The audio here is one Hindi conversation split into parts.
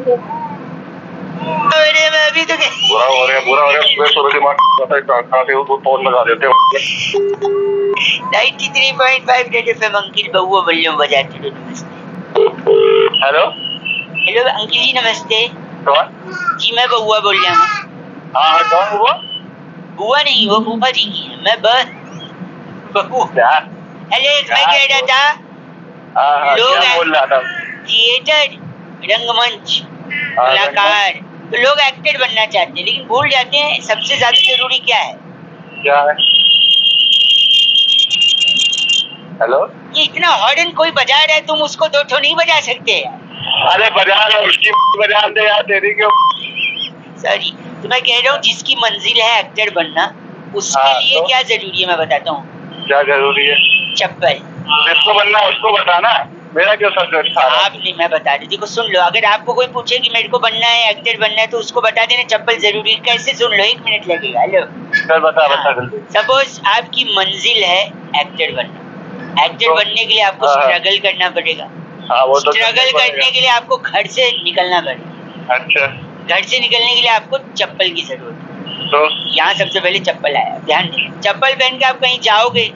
अरे मैं अभी तो बुरा हो रहा है सुबह सुबह दिमाग कहाँ से वो फोन लगा देते हो 93.5 रेड एफएम अंकिल बउआ बल्लम बजाते रहो। नमस्ते। हेलो हेलो अंकिल जी नमस्ते। कौन? जी मैं बउआ बोल रहा हूँ। हाँ कौन हुआ? बुआ नहीं वो फूफा जी की है। मैं बहू क्या? अरे मैं कह रहा था लोग क्या बोल रहा था? थिएटर रंगमंच कलाकार तो लोग एक्टर बनना चाहते हैं लेकिन भूल जाते हैं सबसे ज्यादा जरूरी क्या है। क्या है? हेलो ये इतना हॉर्न कोई बजा रहा है तुम उसको दो ठो नहीं बजा सकते यार। अरे बजा रहा उसकी बजा दे यार तेरी क्यों? सॉरी तो मैं कह रहा हूँ जिसकी मंजिल है एक्टर बनना उसके लिए तो? क्या जरूरी है मैं बताता हूँ। क्या जरूरी है? चप्पल। जिसको बनना उसको बताना मेरा क्यों सब्जेक्ट था? आप नहीं मैं बता दी देखो सुन लो अगर आपको कोई पूछे कि मेरे को बनना है एक्टर बनना है तो उसको बता देना चप्पल जरूरी है। कैसे सुन लो 1 मिनट लगेगा। हेलो चल बता जल्दी। सपोज आपकी मंजिल है एक्टर बनना। एक्टर बनने के लिए आपको स्ट्रगल करना पड़ेगा। स्ट्रगल करने के लिए आपको घर से निकलना पड़ेगा। अच्छा घर से निकलने के लिए आपको चप्पल की जरूरत है। तो यहाँ सबसे पहले चप्पल आया। ध्यान दें चप्पल पहन के आप कहीं जाओगे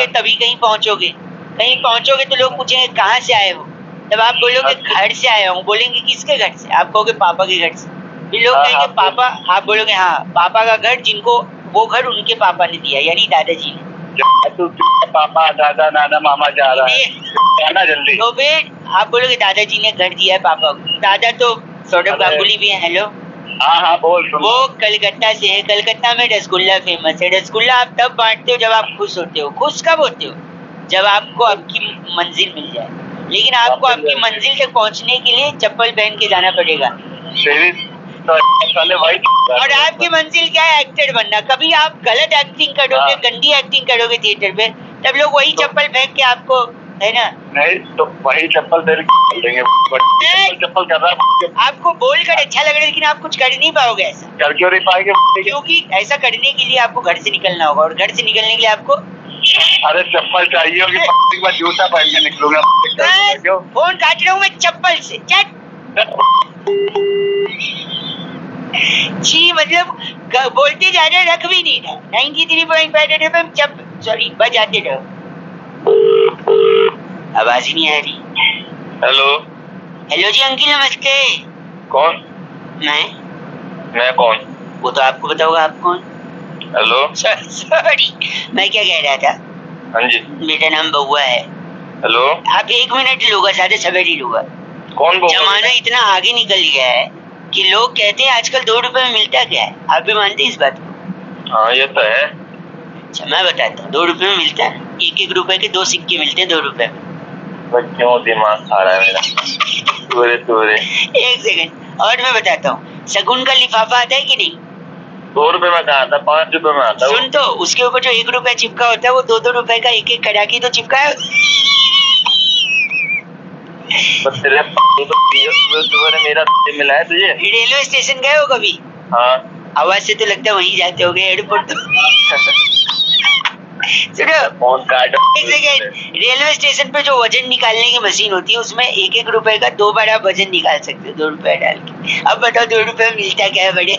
तभी कहीं पहुंचोगे। कहीं पहुंचोगे तो लोग पूछेंगे कहाँ से आए हो तब आप बोलोगे घर से आया हूँ। बोलेंगे किसके घर से? आप कहोगे पापा के घर से। फिर लोग कहेंगे पापा। आप बोलोगे हाँ पापा का घर जिनको वो घर उनके पापा ने दिया यानी दादाजी ने। पापा दादा नाना मामा जा रहा है जाना जल्दी। तो फिर आप बोलोगे दादाजी ने घर दिया है पापा को। दादा तो सौरभ गांगुली भी है। हेलो हाँ बोल। वो कलकत्ता से है। कलकत्ता में रसगुल्ला फेमस है। रसगुल्ला आप तब बांटते हो जब आप खुश होते हो। खुश कब होते हो? जब आपको आपकी मंजिल मिल जाए। लेकिन आपको आपकी मंजिल तक पहुंचने के लिए चप्पल पहन के जाना पड़ेगा। और आपकी मंजिल क्या है? एक्टर बनना। कभी आप गलत एक्टिंग करोगे गंदी एक्टिंग करोगे थिएटर पे तब लोग वही चप्पल फेंक के आपको है ना नहीं तो वही चप्पल देंगे। चप्पल कर रहा आपको बोलकर अच्छा लग रहा है लेकिन आप कुछ कर नहीं पाओगे। ऐसा कर क्यों नहीं पाएंगे? क्योंकि ऐसा करने के लिए आपको घर से निकलना होगा और घर से निकलने के लिए आपको अरे चप्पल चाहिए होगी जूता पहन के निकलूंगा। फोन काट रहा हूँ मैं चप्पल से। जी मतलब बोलते जा रहे रख भी नहीं रहा। 93.5 एफएम सॉरी बजाते रहो। आवाज ही नहीं आ रही। हेलो हेलो जी अंकिल नमस्ते। कौन? मैं कौन? वो तो आपको पता होगा आप कौन। हेलो सॉरी मैं क्या कह रहा था। हाँ जी मेरा नाम बउआ है। हेलो आप 1 मिनट लूंगा ज्यादा सवेरे लूंगा। कौन बउआ? जमाना इतना आगे निकल गया है कि लोग कहते हैं आजकल 2 रुपए में मिलता क्या है। आप भी मानते हैं इस बात को? हाँ ये तो है। अच्छा मैं बताता हूँ 2 रुपए में मिलता है। 1-1 रुपए के 2 सिक्के मिलते हैं 2 रुपए में। क्यों दिमाग खा रहा है मेरा? तोरे 1 सेकंड और मैं बताता हूँ शगुन का लिफाफा आता है कि नहीं? 2 रुपए में कहा था 5 रुपए में आता है। सुन तो उसके ऊपर जो 1 रुपया चिपका होता है वो 2-2 रुपए का 1-1 कड़ाकी तो चिपका है। सुबह मेरा मिला है तुझे? रेलवे स्टेशन गए हो कभी? हाँ आवाज से तो लगता है वहीं जाते हो गए एयरपोर्ट। तो सुनो फोन काट। 1 सेकंड रेलवे स्टेशन पे जो वजन निकालने की मशीन होती है उसमें 1-1 रुपए का 2 बार आप वजन निकाल सकते हो 2 रुपए डाल के। अब बताओ 2 रुपए में मिलता क्या है बड़े?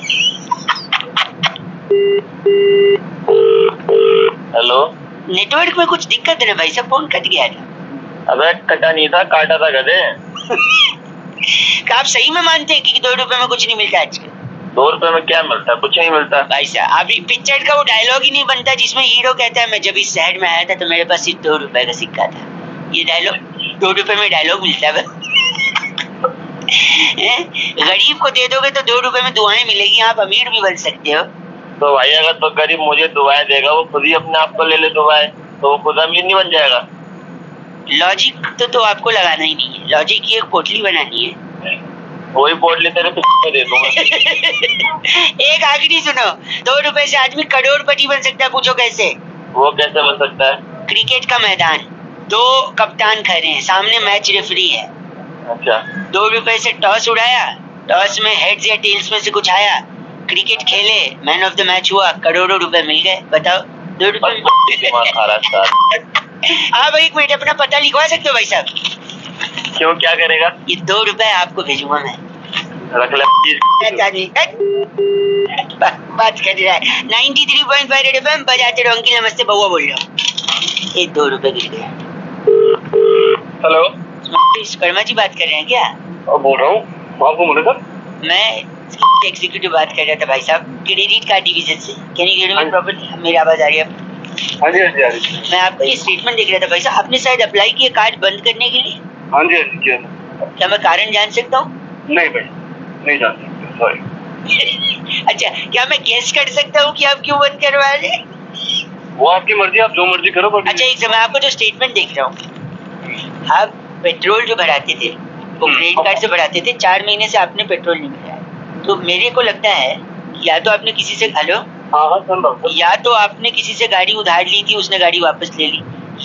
हेलो नेटवर्क में कुछ दिक्कत है ना भाई साहब फोन कट गया था। अबे कटा नहीं था काटा था गधे। आप सही में मानते हैं कि 2 रुपए में कुछ नहीं मिलता आजकल? 2 रुपए में क्या मिलता है? कुछ नहीं मिलता भाई साहब अभी पिक्चर का वो डायलॉग ही नहीं बनता जिसमें हीरो कहता है मैं जब इस शहर में आया था तो मेरे पास सिर्फ 2 रुपए का सिक्का था। ये डायलॉग 2 रुपए में डायलॉग मिलता है। गरीब को दे दोगे तो 2 रुपए में दुआएं मिलेगी। आप अमीर भी बन सकते हो। तो भाई अगर तो गरीब मुझे दुआएं देगा वो खुद ही अपने आप को ले ले दुआएं तो वो खुद अमीर नहीं बन जाएगा। लॉजिक तो आपको लगाना ही नहीं है। लॉजिक की एक पोटली बनानी है। वही पोटली तेरे पे दे दूंगा। एक आखिरी सुनो 2 रुपए से आदमी करोड़पति बन सकता है। पूछो कैसे? वो कैसे बन सकता है? क्रिकेट का मैदान 2 कप्तान खड़े हैं सामने मैच रेफरी है। अच्छा 2 रुपए से टॉस उड़ाया। टॉस में हेड्स या टेल्स में से कुछ आया। क्रिकेट खेले मैन ऑफ द मैच हुआ करोड़ों रुपए मिल गए। बताओ 2 रुपए। दिमाग खा रहा है। आप 1 मिनट अपना पता लिखवा सकते हो भाई साहब? क्यों, क्या करेगा? ये 2 रुपए आपको भेजूंगा मैं। रख ले। बात कर रहा है 93.5 रेड एफएम बजाते रहो। अंकिल नमस्ते, बउआ बोल रहा हूँ। ये 2 रुपए गिर गया। हेलो, कर्मा जी बात कर रहे हैं क्या? बोल रहा हूँ। आपको बोले सर? मैं एग्जीक्यूटिव बात कर रहा था भाई साहब, क्रेडिट कार्ड डिवीजन से। Can you hear me properly? मेरी आवाज आ रही है? हाँ जी, हाँ जी, हाँ जी। मैं आपका ये स्टेटमेंट देख रहा था भाई साहब, आपने शायद अप्लाई किया कार्ड बंद करने के लिए। हाँ जी, हाँ जी, किया। क्या मैं कारण जान सकता हूँ? नहीं भाई, नहीं जान सकते, सॉरी। अच्छा, क्या मैं गेस कर सकता हूँ कि आप क्यों बंद करवा रहे हैं? वो आपकी मर्जी, आप जो मर्जी करो। अच्छा एक समय, आपको जो स्टेटमेंट देख रहा हूँ, आप पेट्रोल जो भराते थे वो क्रेडिट कार्ड से भराते थे, 4 महीने से आपने पेट्रोल नहीं भराया। तो मेरे को लगता है या तो आपने किसी से, हेलो, हाँ सुन रहा हूँ। या तो आपने किसी से गाड़ी उधार ली थी, उसने गाड़ी वापस ले ली,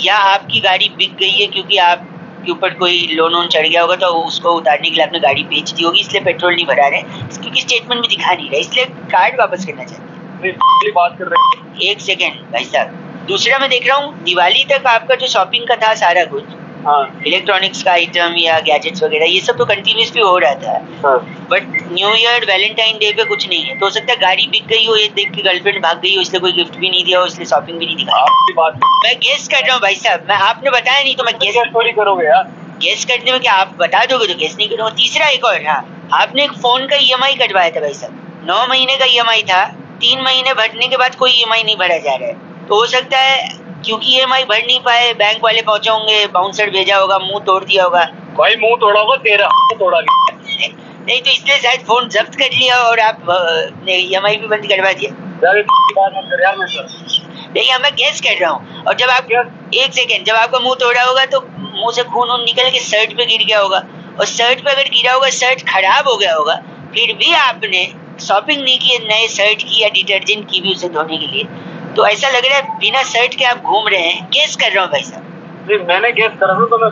या आपकी गाड़ी बिक गई है क्योंकि आपके ऊपर कोई लोन वोन चढ़ गया होगा तो उसको उतारने के लिए आपने गाड़ी बेच दी होगी, इसलिए पेट्रोल नहीं भरा रहे, क्योंकि स्टेटमेंट में दिखा नहीं रहा, इसलिए कार्ड वापस करना चाहते हैं। बात कर रहे हैं। एक सेकेंड भाई साहब, दूसरा मैं देख रहा हूँ दिवाली तक आपका जो शॉपिंग का था सारा कुछ, हाँ, इलेक्ट्रॉनिक्स का आइटम या गैजेट्स वगैरह, ये सब तो कंटिन्यूसली हो रहा था। हाँ। But new year Valentine day पे कुछ नहीं है, तो हो सकता है गाड़ी बिक गई हो, ये देख के गर्लफ्रेंड भाग गई हो, इसलिए कोई गिफ्ट भी नहीं दिया हो, इसलिए शॉपिंग भी नहीं दिखाई। आपकी बात मैं गेस कर रहा हूँ भाई साहब, मैं आपने बताया नहीं तो मैं गेस थोड़ी करोगे यार। गेस करने में क्या आप बता दोगे तो गेस नहीं करूँगा। तीसरा एक और, हाँ, आपने एक फोन का ईएमआई कटवाया था भाई साहब, 9 महीने का ईएमआई था, 3 महीने भरने के बाद कोई ईएमआई नहीं भरा जा रहा है, तो हो सकता है क्योंकि ईएमआई भर नहीं पाए, बैंक वाले पहुंचे होंगे, बाउंसर भेजा होगा, मुंह तोड़ दिया होगा। भाई मुंह तोड़ा होगा तेरा, तोड़ा नहीं तो इसलिए शायद फोन जब्त कर लिया और आप ईएमआई भी बंद करवा दिया। देखिए मैं गैस कर रहा हूँ, और जब आप एक सेकेंड, जब आपका मुंह तोड़ा होगा तो मुंह से खून निकल के शर्ट पे गिर गया होगा, और शर्ट पे अगर गिरा होगा, शर्ट खराब हो गया होगा, फिर भी आपने शॉपिंग नहीं की नए शर्ट की या डिटर्जेंट की भी उसे धोने के लिए, तो ऐसा लग रहा है बिना शर्ट के आप घूम रहे हैं। गेस कर रहा हूँ भाई साहब। मैंने गेस करा तो मैं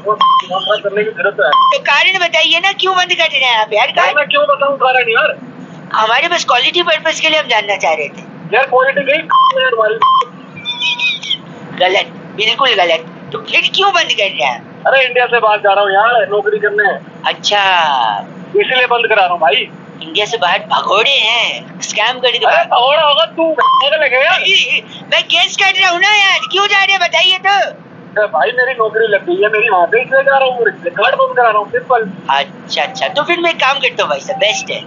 करने की जरूरत है। तो कारण बताइए ना, क्यों बंद कर रहे हैं आप यार? मैं क्यों बताऊं कारण यार? हमारे बस क्वालिटी पर्पस के लिए हम जानना चाह रहे थे यार। क्वालिटी गई गलत, बिल्कुल गलत। तो फिर क्यों बंद कर रहे हैं? अरे इंडिया से बाहर जा रहा हूँ यार, नौकरी करने। अच्छा, इसलिए बंद करा रहा हूँ भाई। इंडिया से बाहर भगोड़े हैं, स्कैम करके। भगोड़ा होगा तू, लगे यार। मैं गेस कर रहा हूँ ना यार, क्यों जा रहे हैं बताइए तो। भाई मेरी नौकरी लग गई है, मेरी वहाँ पे, इसलिए जा रहा हूँ, कार्ड बंद करा रहा हूँ, सिंपल। अच्छा, तो फिर मैं काम करता हूँ भाई साहब, बेस्ट है।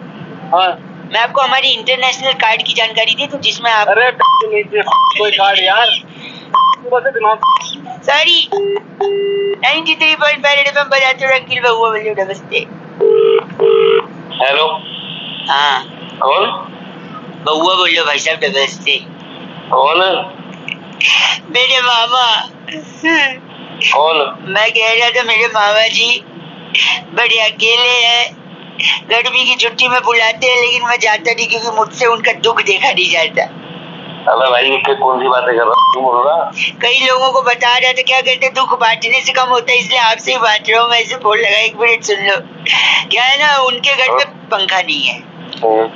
हाँ, मैं आपको हमारी इंटरनेशनल कार्ड की जानकारी दे दूं, जिसमें आप, अरे कोई कार्ड यार, सॉरी 93.5 एफएम बजाते हो अंकिल, बउआ बोलिए नमस्ते। हेलो, हाँ कौन? बउआ बोलो भाई साहब नमस्ते। कौन? मेरे मामा। कौन? मैं कह रहा था मेरे मामा जी बड़े अकेले हैं, गर्मी की छुट्टी में बुलाते हैं लेकिन मैं जाता नहीं क्योंकि मुझसे उनका दुख देखा नहीं जाता। अबे भाई कौन सी बातें कर रहा हूँ, बोल रहा? कई लोगों को बता रहा था, क्या कहते दुख बांटने से कम होता है, इसलिए आपसे ही बांट रहा हूँ। मैं ऐसे बोल लगा, 1 मिनट सुन लो। क्या है ना, उनके घर में पंखा नहीं है,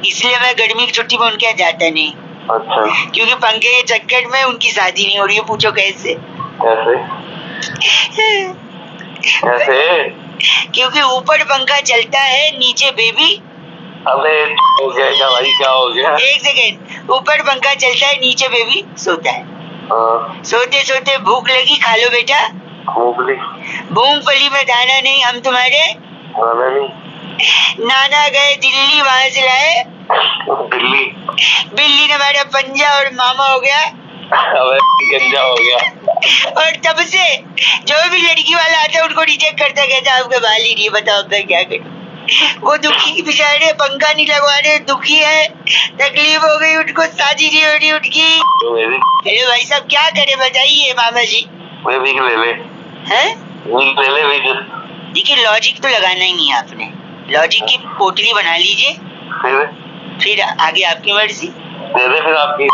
इसलिए मैं गर्मी की छुट्टी में उनके यहाँ जाता नहीं। अच्छा। क्योंकि पंखे के चक्कर में उनकी शादी नहीं हो रही है। पूछो कैसे? कैसे? क्योंकि ऊपर पंखा चलता है, नीचे बेबी। अबे हो गया क्या भाई, क्या हो गया? एक सेकेंड, ऊपर पंखा चलता है, नीचे बेबी सोता है। सोते सोते भूख लगी, खा लो बेटा। मूंगफली में दाना नहीं, हम तुम्हारे नाना गए दिल्ली, वहां से लाए दिल्ली। बिल्ली ने मारा पंजा और मामा हो गया। अबे गंजा हो गया। और तब से जो भी लड़की वाला आता है उनको रिजेक्ट करता, कहता आपका बाल ही नहीं, बताओ मैं क्या करूं। वो दुखी बेचारे, पंखा नहीं लगवा रहे, दुखी है, तकलीफ हो गई उनको, शादी नहीं हो रही उनकी। अरे भाई साहब क्या करे बताइए मामा जी। ले ले। हैं? ले ले। देखिए लॉजिक तो लगाना ही नहीं है आपने, लॉजिक की पोटली बना लीजिए, फिर आगे आपकी मर्जी। दे दे फिर आपकी।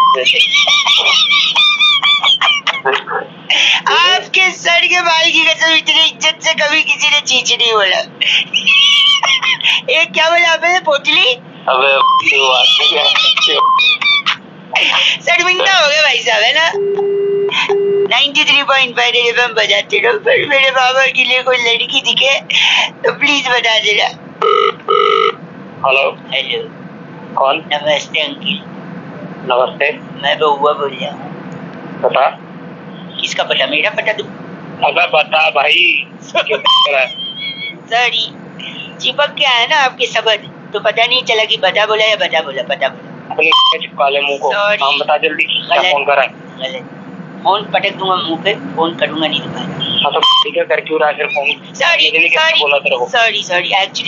आपके सर के बाल की कसम, इतनी इज्जत से कभी किसी ने चीच नहीं बोला। एक क्या बोला आपने, पोटली? अबे शर्मिंदा हो गए भाई साहब, है ना। 93.5 FM बजाते रहो। फिर मेरे बाबा के लिए कोई लड़की दिखे तो प्लीज बता देना। हेलो। हेलो, कौन? नमस्ते अंकिल। नमस्ते। मैं बहुआ बोल रहा हूँ। पता? किसका पता? मेरा पता दूं? अगर बता भाई। सॉरी, चिपक के आया ना आपके शब्द, तो पता नहीं चला कि बता बोला या बता बोला। पता बोला अपने चिपका ले मुंह को। हम बता जल्दी, क्या फोन करा है? गलत, फोन पटक दूंगा मुंह पे, फोन करूंगा नहीं दोबारा। हाँ तो ठीक है, कर क्यों रहा है फिर फोन? सॉरी, एक्चुअली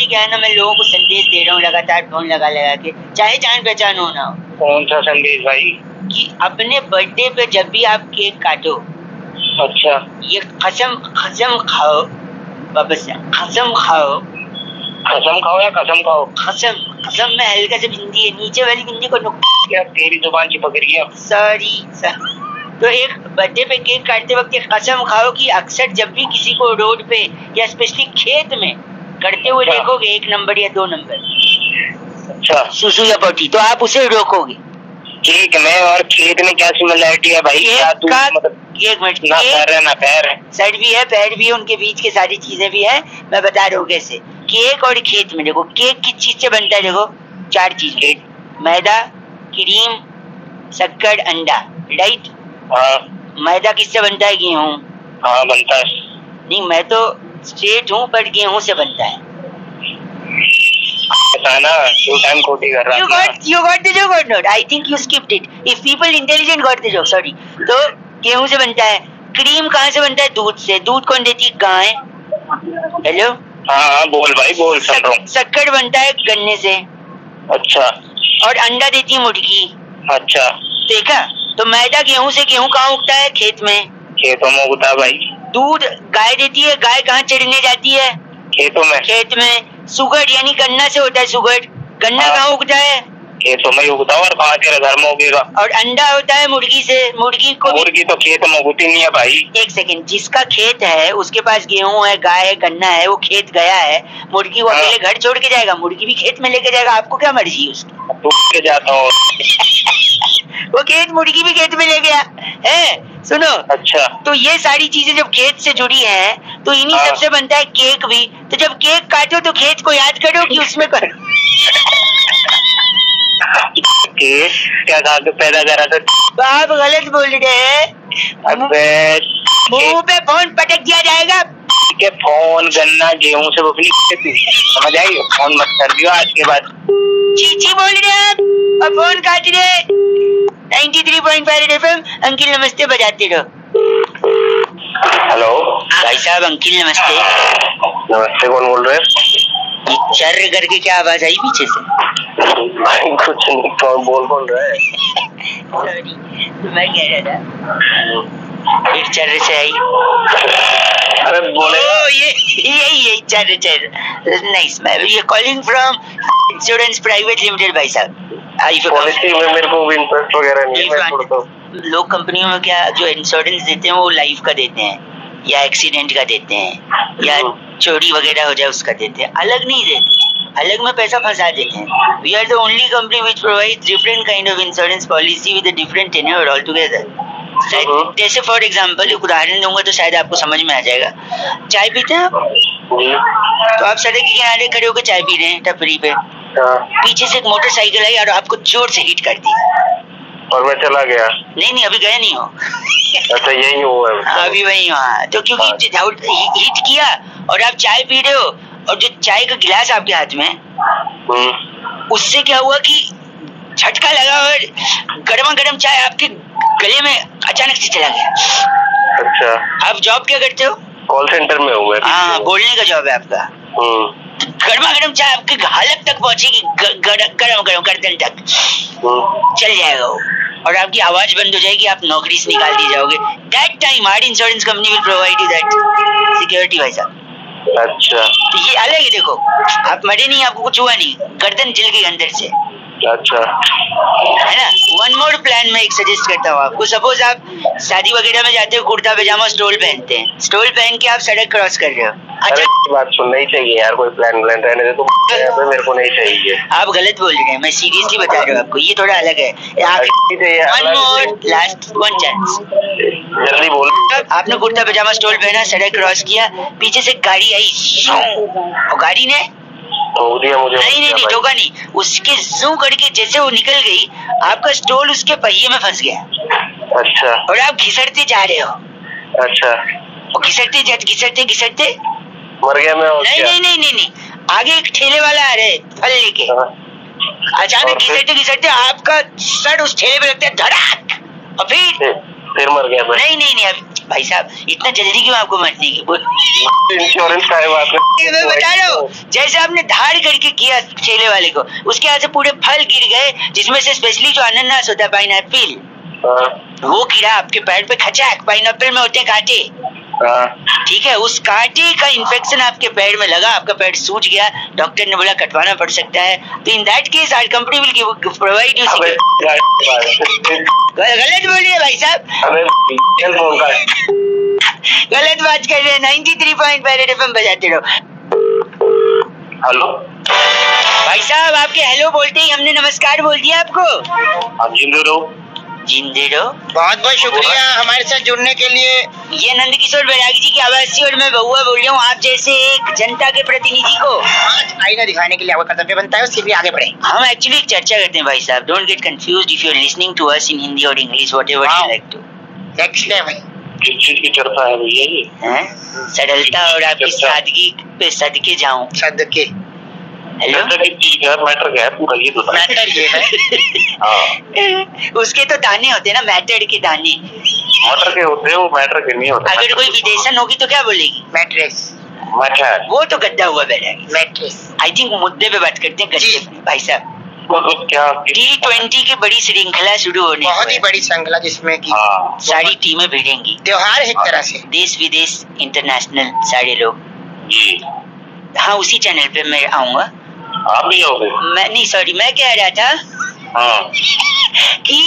क्या है ना, मैं लोगों को संदेश दे रहा हूँ लगातार, फोन लगा के, चाहे जान पहचान हो ना हो। कौन सा संदेश भाई? कि अपने बर्थडे पे जब भी आप केक काटो, अच्छा, ये कसम खाओ, वापस कसम खाओ। कसम खाओ या कसम खाओ? कसम में हल्का से बिंदी है, नीचे वाली बिंदी को क्या तेरी जुबान चिपक रही है? सॉरी। तो एक बर्थडे पे केक काटते वक्त कसम खाओ कि अक्सर जब भी किसी को रोड पे या स्पेशली खेत में करते हुए देखोगे 1 नंबर या 2 नंबर, अच्छा, सुसु या पोटी, तो आप उसे रोकोगे। केक में और खेत में क्या सिमिलरिटी है भाई? क्या तू मतलब? एक मिनट, ना पैर है ना पैर है। सर भी है, पैर भी है, उनके बीच के सारी चीजें भी है। मैं बता रहा हूँ कैसे। केक और खेत में देखो, केक किस चीज से बनता है? देखो 4 चीज, मैदा, क्रीम, शक्कर, अंडा, राइट? हाँ। मैदा किससे बनता है? गेहूं। हाँ बनता है। नहीं, मैं तो स्ट्रेट हूँ, पर गेहूं से बनता है। You got the joke or not? I think you skipped it. If people intelligent got the joke, sorry. तो गेहूं से बनता है। क्रीम कहाँ से बनता है? दूध से। दूध कौन देती है? गाय। हेलो, हाँ बोल भाई बोल, सुन रहा हूँ। शक्कर बनता है गन्ने से। अच्छा। और अंडा देती है मुर्गी। अच्छा, देखा? तो मैदा गेहूं से, गेहूं कहाँ उगता है? खेत में। खेतों में उगता है भाई। दूध गाय देती है, गाय कहाँ चरने जाती है? खेतों में। खेत में। सुगर यानी गन्ना से होता है सुगर, गन्ना कहाँ उगता है? खेतों में उगता है। और कहाँ तेरे घर में उगेगा? और अंडा होता है मुर्गी से, मुर्गी तो खेत में उगती नहीं है भाई। एक सेकंड, जिसका खेत है उसके पास गेहूं है, गाय है, गन्ना है, वो खेत गया है, मुर्गी वो अकेले घर छोड़ के जाएगा? मुर्गी भी खेत में लेके जाएगा, आपको क्या मर्जी है उसकी? तू जाता हो। वो खेत, मुर्गी भी खेत में ले गया है। सुनो, अच्छा, तो ये सारी चीजें जब खेत से जुड़ी हैं, तो इन्हीं सबसे बनता है केक भी। तो जब केक काटो तो खेत को याद करो कि उसमें क्या खा के पैदा करा था? आप गलत बोल रहे हैं। अबे मुंह पे फोन पटक दिया जाएगा। के फोन गन्ना गेहूं से अपनी समझ आई? फोन मत कर दियो आज के बाद। चीची बोल रहे हैं और फोन काट रहे। 93.5 FM, अंकिल नमस्ते बजाते रहो। हेलो भाई साहब, अंकिल नमस्ते। नमस्ते, कौन बोल रहे हैं? ये चर्र करके क्या आवाज आई पीछे से? कुछ नहीं, कौन रहा है? सॉरी, मैं कह रहा था एक चर्र से आई। अरे बोले यही चर्र नाइस। मैं ये calling from insurance private limited भाई साहब। पॉलिसी में मेरे को भी इंटरेस्ट वगैरह नहीं है। लोग कंपनियों में क्या जो इंश्योरेंस देते हैं वो लाइफ का देते हैं या एक्सीडेंट का देते हैं या चोरी वगैरह हो जाए उसका देते हैं, अलग नहीं देते। अलग में पैसा फंसा देते हैं। We are the only company which provides different kind of insurance policy with a different tenure altogether. जैसे फॉर एग्जाम्पल एक उदाहरण दूंगा तो शायद आपको समझ में आ जाएगा। चाय पीते हैं आप? तो आप सड़क के किनारे खड़े होकर चाय पी रहे हैं टपरी पे, पीछे से एक मोटरसाइकिल आई और आपको जोर से हिट कर दी और मैं चला गया। नहीं, अभी गए नहीं हो। अच्छा, यही हुआ है अभी वही हुआ। तो क्योंकि हिट किया और आप चाय पी रहे हो और जो चाय का गिलास आपके हाथ में, उससे क्या हुआ कि झटका लगा और गर्मा गर्म चाय आपके गले में अचानक से चला गया। अच्छा, आप जॉब क्या करते हो? कॉल सेंटर में हूँ मैं। हाँ, बोलने का जॉब है आपका। गर्मा गर्म चाय आपके हालत तक पहुंचेगी, गर्म गर्दन तक चल जाएगा वो, और आपकी आवाज बंद हो जाएगी, आप नौकरी से निकाल दी जाओगे। That time our insurance company will provide you that security भाई साहब। अच्छा, तो ये अलग है। देखो, आप मरे नहीं, आपको कुछ हुआ नहीं, गर्दन जल गई अंदर से, अच्छा है ना। वन मोर प्लान मैं एक सजेस्ट करता हूँ आपको। सपोज आप शादी वगैरह में जाते हो, कुर्ता पैजामा स्टोल पहनते हैं, स्टोल पहन के आप सड़क क्रॉस कर रहे हो। अच्छा बात सुनना ही चाहिए यार, कोई प्लान रहने दे तुम, मेरे को नहीं चाहिए। आप गलत बोल रहे हैं, मैं सीरियसली बता रहा हूँ आपको, ये थोड़ा अलग है। One more last one chance, जल्दी बोल। आपने कुर्ता पैजामा स्टोल पहना, सड़क क्रॉस किया, पीछे से गाड़ी आई और गाड़ी ने मुझे नहीं धोखा नहीं, उसके जू करके जैसे वो निकल गई, आपका स्टोल उसके पहिए में फंस गया। अच्छा। और आप घिसटते जा रहे हो। अच्छा। और घिसटते मर गया मैं। नहीं, आगे एक ठेले वाला आ रहे फल लेके। अचानक घिसटते आपका सर उस ठेले पे लगता है, धड़ाक, और फिर मर गया मैं। नहीं अब भाई साहब इतना जल्दी क्यों आपको मरने की? इंश्योरेंस का है बात है। मैं बता रहा हूँ, जैसे आपने धार करके किया ठेले वाले को, उसके हाथ से पूरे फल गिर गए, जिसमें से स्पेशली जो अनानास होता है, पाइनएप्पल, वो गिरा आपके पैर पे, खचाक। पाइनएप्पल में होते हैं कांटे, ठीक है, उस कांटे का इन्फेक्शन आपके पैर में लगा, आपका पैर सूज गया, डॉक्टर ने बोला कटवाना पड़ सकता है। तो in that case our company will provide you. गलत बोल रहे हैं भाई साहब, गलत बात कर रहे हैं। 93.5 FM बजाते रहो। हेलो भाई साहब, आपके हेलो बोलते ही हमने नमस्कार बोल दिया आपको। आप जिंदे रहो। बहुत बहुत शुक्रिया हमारे साथ जुड़ने के लिए। ये नंदकिशोर बैरागी जी की आवाज से, और मैं बउआ बोल रहा हूँ, आप जैसे एक जनता के प्रतिनिधि को आज आईना दिखाने के लिए आपका कर्तव्य बनता है, उससे भी आगे बढ़े। हम एक्चुअली एक चर्चा करते हैं भाई साहब। Don't get confused if you are listening to us in Hindi और English, whatever you like to. Next है भाई, किस चीज की चर्चा है भैया ये? सरलता और आपकी सादगी पे सदके जाऊं। सदके। हेलो, मैटर क्या है पूरा ये तो मैटर ये है। उसके तो दाने होते हैं ना, मैटर के दाने। मटर के होते हैं वो, मैटर के नहीं होते। अगर कोई विदेशन होगी तो क्या बोलेगी? मैट्रेस। मैटर वो तो गद्दा हुआ बैरागी। मैट्रेस। आई थिंक मुद्दे पे बात करते हैं गद्दे पे भाई साहब। क्या T20 की बड़ी श्रृंखला शुरू होने, बहुत ही बड़ी श्रृंखला, जिसमें की सारी टीमें भिड़ेंगी। त्योहार है एक तरह से, देश विदेश इंटरनेशनल सारे लोग जी। हाँ, उसी चैनल पे मैं आऊंगा। आप भी आओगे? मैं नहीं, सॉरी, मैं कह रहा था कि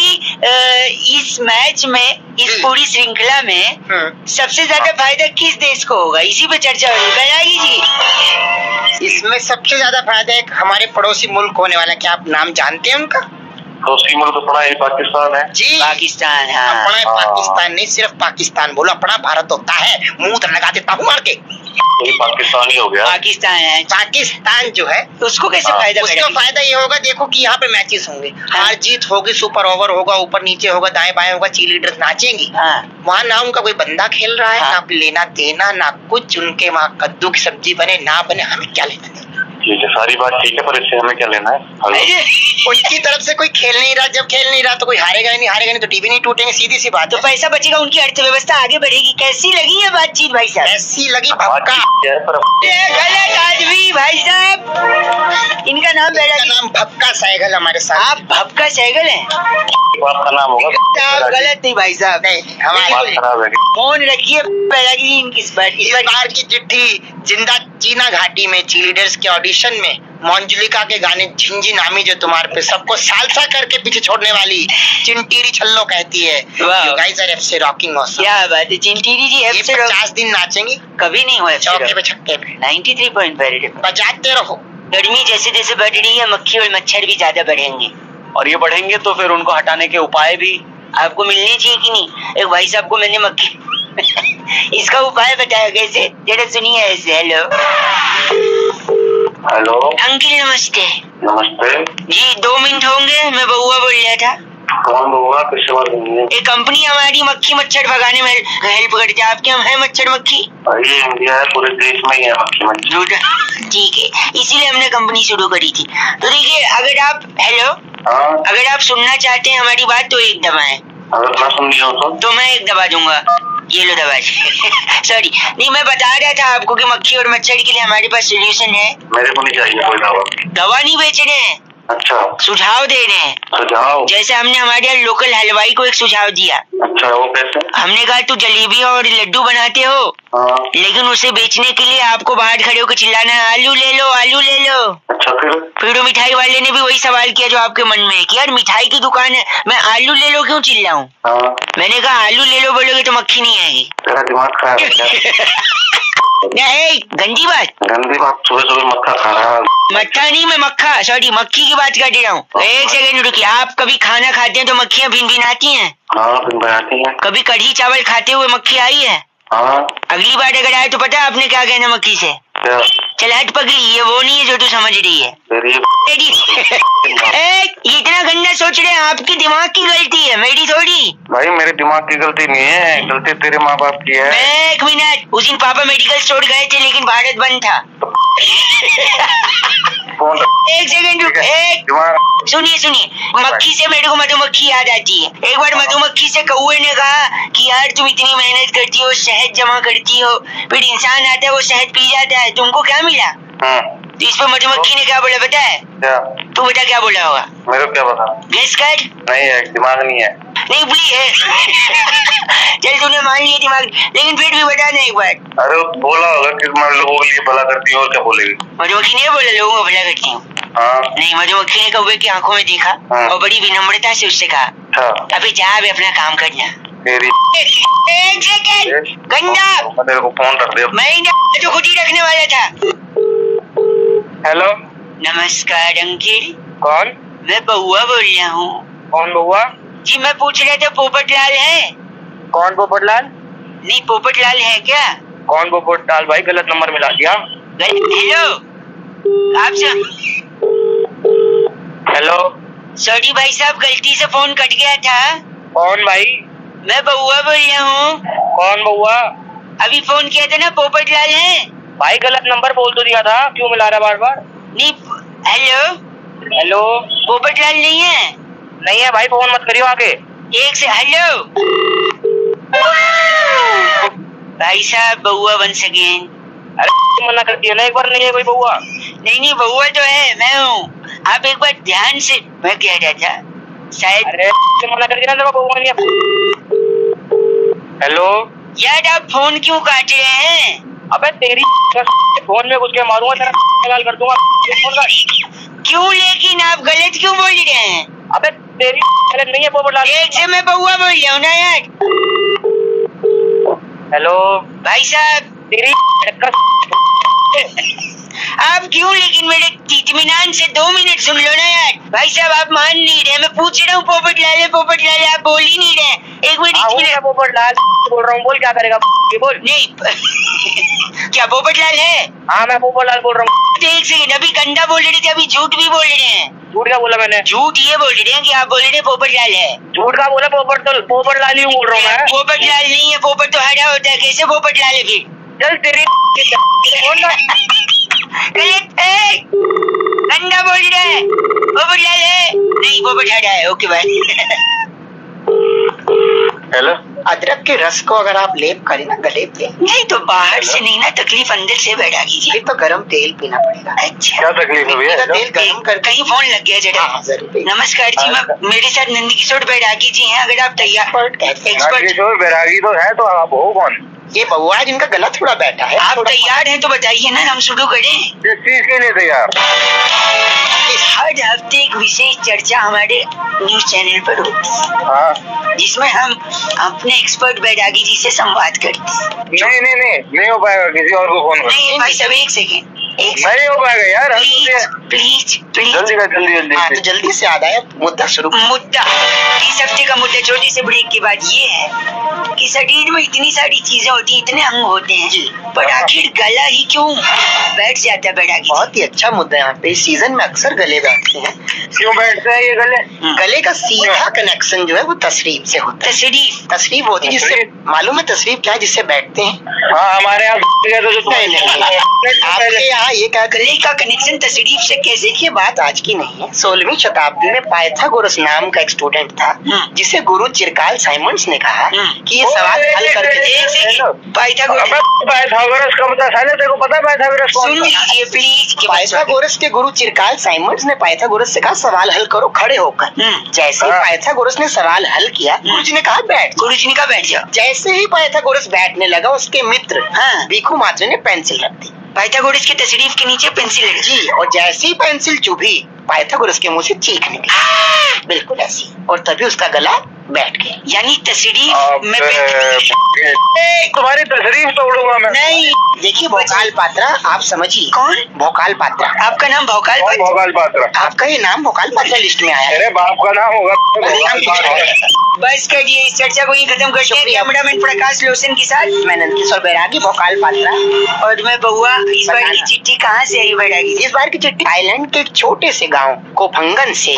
इस मैच में, इस पूरी श्रृंखला में सबसे ज्यादा फायदा किस देश को होगा, इसी पे चर्चा हो रही है बैरागी जी। इसमें सबसे ज्यादा फायदा एक हमारे पड़ोसी मुल्क होने वाला, क्या आप नाम जानते हैं उनका? पड़ोसी मुल्क अपना ही पाकिस्तान है जी। पाकिस्तान, हाँ। अपना पाकिस्तान नहीं, सिर्फ पाकिस्तान बोलो, अपना भारत होता है, मुंह तो लगा देता हूँ मार के। तो पाकिस्तान ही हो गया। पाकिस्तान है, पाकिस्तान जो है उसको कैसे फायदा? उसका फायदा ये होगा, देखो कि यहाँ पे मैचेस होंगे, हार जीत होगी, सुपर ओवर होगा, ऊपर नीचे होगा, दाएं बाएं होगा, चीयरलीडर्स नाचेंगी। वहाँ ना उनका कोई बंदा खेल रहा है, ना लेना देना, ना कुछ। उनके वहाँ कद्दू की सब्जी बने ना बने, हमें क्या लेना देना। ठीक है, सारी बात ठीक है, पर इससे हमें क्या लेना है? उनकी तरफ से कोई खेल नहीं रहा, जब खेल नहीं रहा तो कोई हारेगा नहीं तो टीवी नहीं टूटेंगे, सीधी सी बात। तो पैसा बचेगा, उनकी अर्थव्यवस्था आगे बढ़ेगी। कैसी लगी ये बातचीत भाई साहब? ऐसी लगी भक्का। गलत आदमी भाई साहब, इनका नाम भक्का सहगल हमारे साथ। आप भक्का सहगल हैं? आपका नाम होगा? आप गलत नहीं भाई साहब, नहीं, हमारे खराब है। फोन रखिए बैरागी जी। इनकी इस बार की चिट्ठी जिंदा चीना घाटी में चीयरलीडर्स के ऑडिशन में मंजुलिका के गाने झिंझी नामी, जो तुम्हारे पे सबको सालसा करके पीछे छोड़ने वाली चिंटीरी छल्लो कहती है, you guys are FC rocking awesome। क्या बात है, चिंटीरी जी FC 50 दिन नाचेंगी, कभी नहीं हुआ चौके पे छक्के पे। 93.5 बजाते रहो। गर्मी जैसे जैसे बढ़ रही है, मक्खी और मच्छर भी ज्यादा बढ़ेंगे, और ये बढ़ेंगे तो फिर उनको हटाने के उपाय भी आपको मिलने चाहिए कि नहीं? एक भाई साहब को मैंने मक्खी इसका उपाय बताया कैसे, जरा सुनिए ऐसे। हेलो हेलो अंकल, नमस्ते। नमस्ते जी, 2 मिनट होंगे, मैं बउआ बोल रहा था। कौन होगा? किससे बात करनी है? एक कंपनी हमारी मक्खी मच्छर भगाने में हेल्प करती है। आपके यहाँ है मच्छर मक्खी? ये इंडिया है, पूरे देश में ही है मक्खी मच्छर। ठीक है, इसीलिए हमने कंपनी शुरू करी थी। तो देखिए, अगर आप अगर आप सुनना चाहते हैं हमारी बात तो एक दबाएं। अगर मैं सुन लिया तो मैं एक दबा दूंगा, ये लो दबा। सॉरी, नहीं, मैं बता रहा था आपको कि मक्खी और मच्छर के लिए हमारे पास सोल्यूशन है। मेरे को नहीं चाहिए कोई दवा। दवा नहीं बेच रहे हैं, अच्छा, सुझाव दे रहे हैं। सुझाव? जैसे हमने हमारे यहाँ लोकल हलवाई को एक सुझाव दिया। अच्छा, वो कैसे? हमने कहा तू जलेबी और लड्डू बनाते हो, लेकिन उसे बेचने के लिए आपको बाहर खड़े होकर चिल्लाना है, आलू ले लो, आलू ले लो। अच्छा, फिर मिठाई वाले ने भी वही सवाल किया जो आपके मन में है कि यार मिठाई की दुकान है, मैं आलू ले लो क्यों चिल्लाऊं? मैंने कहा आलू ले लो बोलोगे तो मक्खी नहीं आएगी। तेरा दिमाग खराब है क्या? नहीं, गंदी बात सुबह सुबह मक्खा खा रहा है। मक्खा नहीं, मैं मक्खा सॉरी मक्खी की बात कर रहा हूँ। एक सेकंड रुकिए, आप कभी खाना खाते हैं तो मक्खियाँ भिनभिनाती हैं? हाँ, भिनभिनाती हैं। कभी कढ़ी चावल खाते हुए मक्खी आई है? हाँ। अगली बार अगर आए तो पता है आपने क्या कहना मक्खी से? क्या? चल हट पगली, ये वो नहीं है जो तू समझ रही है। ये इतना गंदा सोच रहे हैं, आपके दिमाग की गलती है, मेरी थोड़ी। भाई मेरे दिमाग की गलती नहीं है, गलती तेरे माँ बाप की है। एक मिनट, उस दिन पापा मेडिकल स्टोर गए थे लेकिन भारत बंद था। एक सेकंड रुक, सुनिए, मक्खी से मेरे को मधुमक्खी याद आती है। एक बार मधुमक्खी से कौवे ने कहा कि यार तुम इतनी मेहनत करती हो, शहद जमा करती हो, फिर इंसान आता है वो शहद पी जाता है, तुमको क्या मिला? तो इस पर मधुमक्खी ने क्या बोला पता है? क्या? तू बेटा क्या बोला होगा? मेरे को क्या पता? गेस कर। नहीं है, दिमाग नहीं है। नहीं बुली है। चल तूने मान लिया दिमाग, लेकिन फिर भी बता ना एक बार। अरे बोला होगा कि मैं लोगों के लिए भला करती हूँ, और क्या बोलेगी? मधुमक्खी ने बोला लोगों को भला करती हूँ। नहीं, मधुमक्खी ने कौवे की आंखों में देखा और बड़ी विनम्रता से उससे कहा, अबे जा अबे अपना काम करना। एक सेकंड, गंदा तेरे को फोन कर दे। मैं जो खुद ही रखने वाला था। हेलो, नमस्कार अंकिल। कौन? मैं बउआ बोल रहा हूँ। कौन बउआ? जी मैं पूछ रहा था पोपटलाल है? कौन पोपटलाल? नहीं, पोपटलाल है क्या? कौन पोपटलाल? भाई गलत नंबर मिला दिया। हेलो, आपसे हेलो। सॉरी भाई साहब, गलती से फोन कट गया था। कौन भाई? मैं बउआ बोल रहा हूँ। कौन बउआ? अभी फोन किया था ना, पोपटलाल है? भाई गलत नंबर बोल तो दिया था, क्यों मिला रहा बार बार? नहीं, हेलो, पोपटलाल नहीं है? नहीं है भाई, फोन मत करियो आगे। एक से हेलो भाई साहब, बउआ वंस अगेन। अरे मना कर दिया ना एक बार, नहीं है कोई बउआ। नहीं बउआ तो है, मैं हूँ। आप एक बार ध्यान से, मैं कह रहा था शायद। अरे मना कर दिया ना, बउआ नहीं है। हेलो यार, आप फोन क्यों काट रहे हैं? अबे तेरी फोन में घुस के मारूंगा, तेरा गाल कर दूंगा। क्यों, लेकिन आप गलत क्यों बोल रहे हैं? अबे तेरी गलत नहीं है पोपटलाल। एक से मैं बउआ बोल रहा हूँ ना यार। हेलो भाई साहब, तेरी आप क्यों, लेकिन मेरे इत्मीनान से 2 मिनट सुन लो ना यार। भाई साहब आप मान नहीं रहे, मैं पूछ रहा हूँ पोपटलाल है, पोपटलाल है, आप बोल ही नहीं रहे। एक मिनट, पोपटलाल बोल रहा हूँ, बोल क्या करेगा? बोल। नहीं क्या पोपटलाल है? हाँ मैं पोपटलाल बोल रहा हूँ। एक सेकंड, अभी गंदा बोल रहे थे, अभी झूठ भी बोल रहे हैं। झूठ क्या बोला मैंने? झूठ ये बोल रहे हैं कि आप बोल रहे हैं पोपटलाल है। झूठ का बोला? पोपटलाल ही बोल रहा हूँ मैं। पोपटलाल नहीं है, पोपट तो हरा होता है, कैसे पोपटलाल है फिर? चल तेरी गंदा बोल रहा है, पोपटलाल है नहीं, पोपट हरा है। ओके भाई। हेलो, अदरक के रस को अगर आप लेप करें ना गले पे, नहीं तो बाहर से नहीं ना, तकलीफ अंदर से बैठा कीजिए। फिर तो गरम तेल पीना पड़ेगा। अच्छा, क्या तकलीफ हुई है? तेल गरम कर। कहीं फोन लग गया जरा। नमस्कार जी, मेरे साथ नंदी किशोर बैरागी जी हैं, अगर आप तैयार। किशोर बैरागी तो है, तो आप हो कौन? ये बउआ है जिनका गला थोड़ा बैठा है। आप तैयार हैं तो बताइए ना, हम शुरू करें। किस चीज के लिए तैयार? हर हफ्ते एक विशेष चर्चा हमारे न्यूज चैनल पर होती है, जिसमें हम अपने एक्सपर्ट बैरागी जी से संवाद करते हैं। नहीं हो पाएगा, किसी और को फोन करो। नहीं भाई साहब, एक सेकेंड, नहीं हो पाएगा यार, प्लीज जल्दी जल्दी से आ जाए, मुद्दा शुरू। मुद्दा इस हफ्ते का मुद्दा छोटे से ब्रेक के बाद ये है कि शरीर में इतनी सारी चीजें होती हैं, इतने अंग होते हैं, पर आखिर गला ही क्यों बैठ जाता है बैरागी? बहुत ही अच्छा मुद्दा है। यहाँ पे इस सीजन में अक्सर गले बैठते हैं। क्यों बैठते हैं ये गले? गले का सीधा कनेक्शन जो है वो तशरीफ से होता है। तशरीफ होती है, जिससे मालूम है तशरीफ क्या है, जिससे बैठते हैं। हाँ, हमारे यहाँ आपके यहाँ हाँ, ये क्या गले का कनेक्शन तशरीफ से कैसे? देखिए बात आज की नहीं है। 16वीं शताब्दी में पाइथागोरस नाम का एक स्टूडेंट था जिसे गुरु चिरकाल साइमंड्स ने कहा कि ये सवाल हल करके पाइथागोरस का पता है? तेरे को पता है पाइथागोरस कौन? सुन लीजिए प्लीज। पाइथागोरस के गुरु चिरकाल साइमंड्स ने पाइथागोरस से कहा सवाल हल करो खड़े होकर। जैसे ही पाइथागोरस ने सवाल हल किया, गुरुजी ने कहा बैठ। गुरुजी ने कहा बैठ जाओ। जैसे ही पाइथागोरस बैठने लगा, उसके मित्र भिक्षु मात्र ने पेंसिल रख दी। पाइथागोरस की तशरीफ के नीचे पेंसिल रखी और जैसे ही पेंसिल चुभी, पाइथागोरस के मुंह से चीख निकली, बिल्कुल ऐसी, और तभी उसका गला बैठ गया। यानी तशरीफ में तुम्हारी तशरीफ तोड़ूंगा मैं। नहीं, देखिए भोकाल पात्रा, आप समझिए। कौन? भोकाल पात्रा। आपका नाम भोकाल पात्रा? भोकाल पात्रा। आपका ये नाम भोकाल पात्रा लिस्ट में आया। मेरे बाप का नाम होगा। बस करिए, इस चर्चा को ही खत्म करते हैं। कैमरामैन प्रकाश लोशन के साथ मैं नंदकिशोर बैरागी, भोकाल पात्रा। और मैं बहुआ। इस बार की चिट्ठी कहाँ से आई बैरागी? इस बार की चिट्ठी थाईलैंड के एक छोटे से गांव कोफंगन से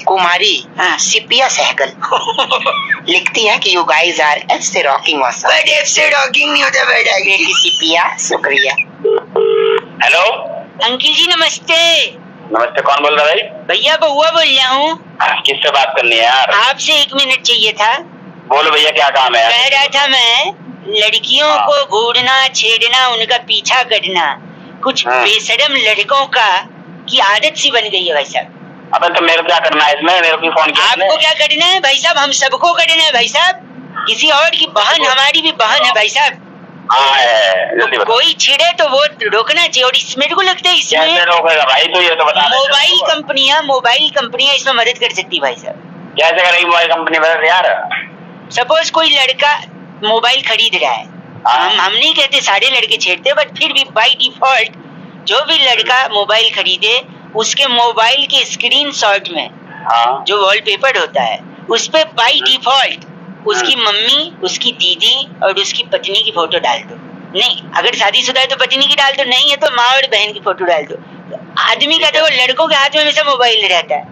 कुमारी सिपिया सहगल लिखती है कि यू गाइस आर एफ से रॉकिंग ऑसम। बट एफ से रॉकिंग नहीं होता बैरागी। सिपिया, शुक्रिया। हेलो अंकिल जी नमस्ते। नमस्ते, कौन बोल रहा है? भैया बहुआ बोल रहा हूँ। किससे बात करनी है यार? आपसे 1 मिनट चाहिए था। बोलो भैया, क्या काम है? कह रहा था मैं, लड़कियों को घूरना, छेड़ना, उनका पीछा करना कुछ बेशरम लड़कों का की आदत सी बन गई है भाई साहब। अबे तो मेरे को क्या करना है इसमें? मेरे को फोन किया आपको क्या करना है भाई साहब? हम सबको करना है भाई साहब। किसी और की बहन हमारी भी बहन है भाई साहब। तो कोई छिड़े तो वो रोकना चाहिए। और मेरे को लगता है इसमें रोकेगा भाई? तो ये तो बता, मोबाइल कंपनियां इसमें मदद कर सकती है भाई साहब। कैसे करेगी मोबाइल कंपनी मदद यार? सपोज कोई लड़का मोबाइल खरीद रहा है, हम नहीं कहते सारे लड़के छेड़ते, बट फिर भी बाय डिफॉल्ट जो भी लड़का मोबाइल खरीदे, उसके मोबाइल के स्क्रीन शॉट में जो वॉलपेपर होता है, उस पे बाय डिफॉल्ट उसकी मम्मी, उसकी दीदी और उसकी पत्नी की फोटो डाल दो। नहीं, अगर शादीशुदा है तो पत्नी की डाल दो, नहीं है तो माँ और बहन की फोटो डाल दो। आदमी का देखो, लड़कों के हाथ में हमेशा मोबाइल रहता है।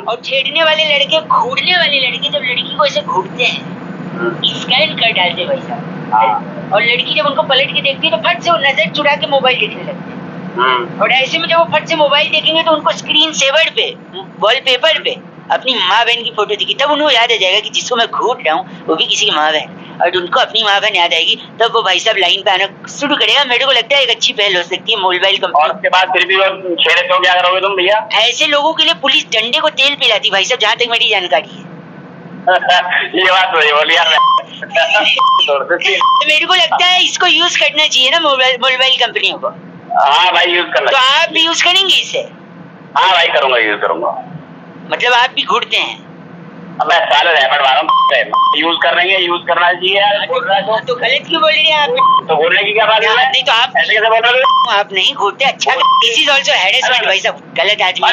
और छेड़ने वाले लड़के, घूरने वाले लड़के जब लड़की को ऐसे घूरते हैं, स्कैन कर डालते भाई साहब, और लड़की जब उनको पलट के देखती है तो फट से वो नजर चुरा के मोबाइल देखने लगते हैं। और ऐसे में जब वो फट से मोबाइल देखेंगे तो उनको स्क्रीन सेवर पे, वॉलपेपर पे अपनी माँ बहन की फोटो दिखी, तब उन्हें याद आ जाएगा कि जिसको मैं घूर रहा हूँ वो भी किसी की माँ बहन, और उनको अपनी माँ बहन याद आएगी, तब वो भाई साहब लाइन पे आना शुरू करेगा। मेरे को लगता है एक अच्छी पहल हो सकती है मोबाइल कंपनी। और उसके बाद फिर भी वो छेड़े तो क्या करोगे तुम भैया? ऐसे लोगों के लिए पुलिस डंडे को तेल पिलाती भाई साहब, जहाँ तक मेरी जानकारी है। ये बात तो बोली यार। मेरे को लगता है इसको यूज करना चाहिए ना मोबाइल कंपनियों को। हाँ भाई, यूज करना। तो आप भी यूज करेंगे इसे? हाँ भाई करूंगा, यूज करूंगा। मतलब आप भी घूरते हैं? अब मैं साले रैपट मार रहा हूँ, यूज कर रहे हैं, यूज करना चाहिए यार। तो गलत क्यों बोल रहे हैं आप? तो बोलने की क्या बात है? नहीं तो आप ऐसे कैसे बोल रहे हो? आप नहीं घूरते। अच्छा, दिस इज आल्सो हैरेसमेंट भाई साहब, गलत आदमी।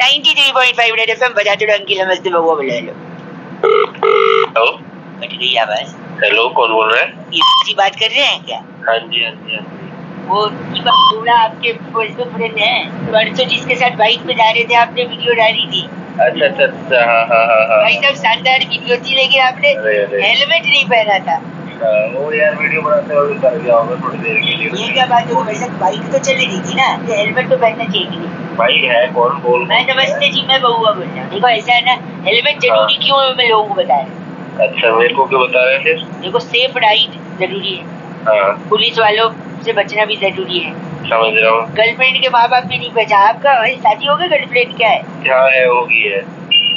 93.5 रेड एफएम बजाते रहो। अंकिल नमस्ते, बउआ बुला लो। हेलो, कट गई आवाज। हेलो, कौन बोल रहे हैं? ये बात कर रहे हैं क्या? हाँ जी, हाँ जी, हाँ जी। वो पूरा आपके फेसबुक फ्रेंड है, परसों जिसके साथ बाइक पे जा रहे थे, आपने वीडियो डाली थी। अच्छा अच्छा अच्छा, हाँ। भाई साहब शानदार वीडियो थी, लेकिन आपने हेलमेट नहीं पहना था। वो यार वीडियो बनाते हुए कर गया होगा थोड़ी देर के लिए। ये क्या बात है? वैसे बाइक तो चल रही थी ना, तो हेलमेट तो पहनना चाहिए कि नहीं? भाई है कौन बोल? मैं नमस्ते जी, मैं बहुआ बोल रहा हूँ। देखो ऐसा है ना, हेलमेट जरूरी क्यों है मैं लोगों को बता रहा हूँ। अच्छा, मेरे को क्यों बता रहे थे? देखो सेफ राइड जरूरी है, पुलिस वालों से बचना भी जरूरी है। समझ रहा हूँ। गर्लफ्रेंड के माँ बाप भी नहीं बचा। आपका शादी हो गई? गर्लफ्रेंड क्या है? क्या है, होगी है।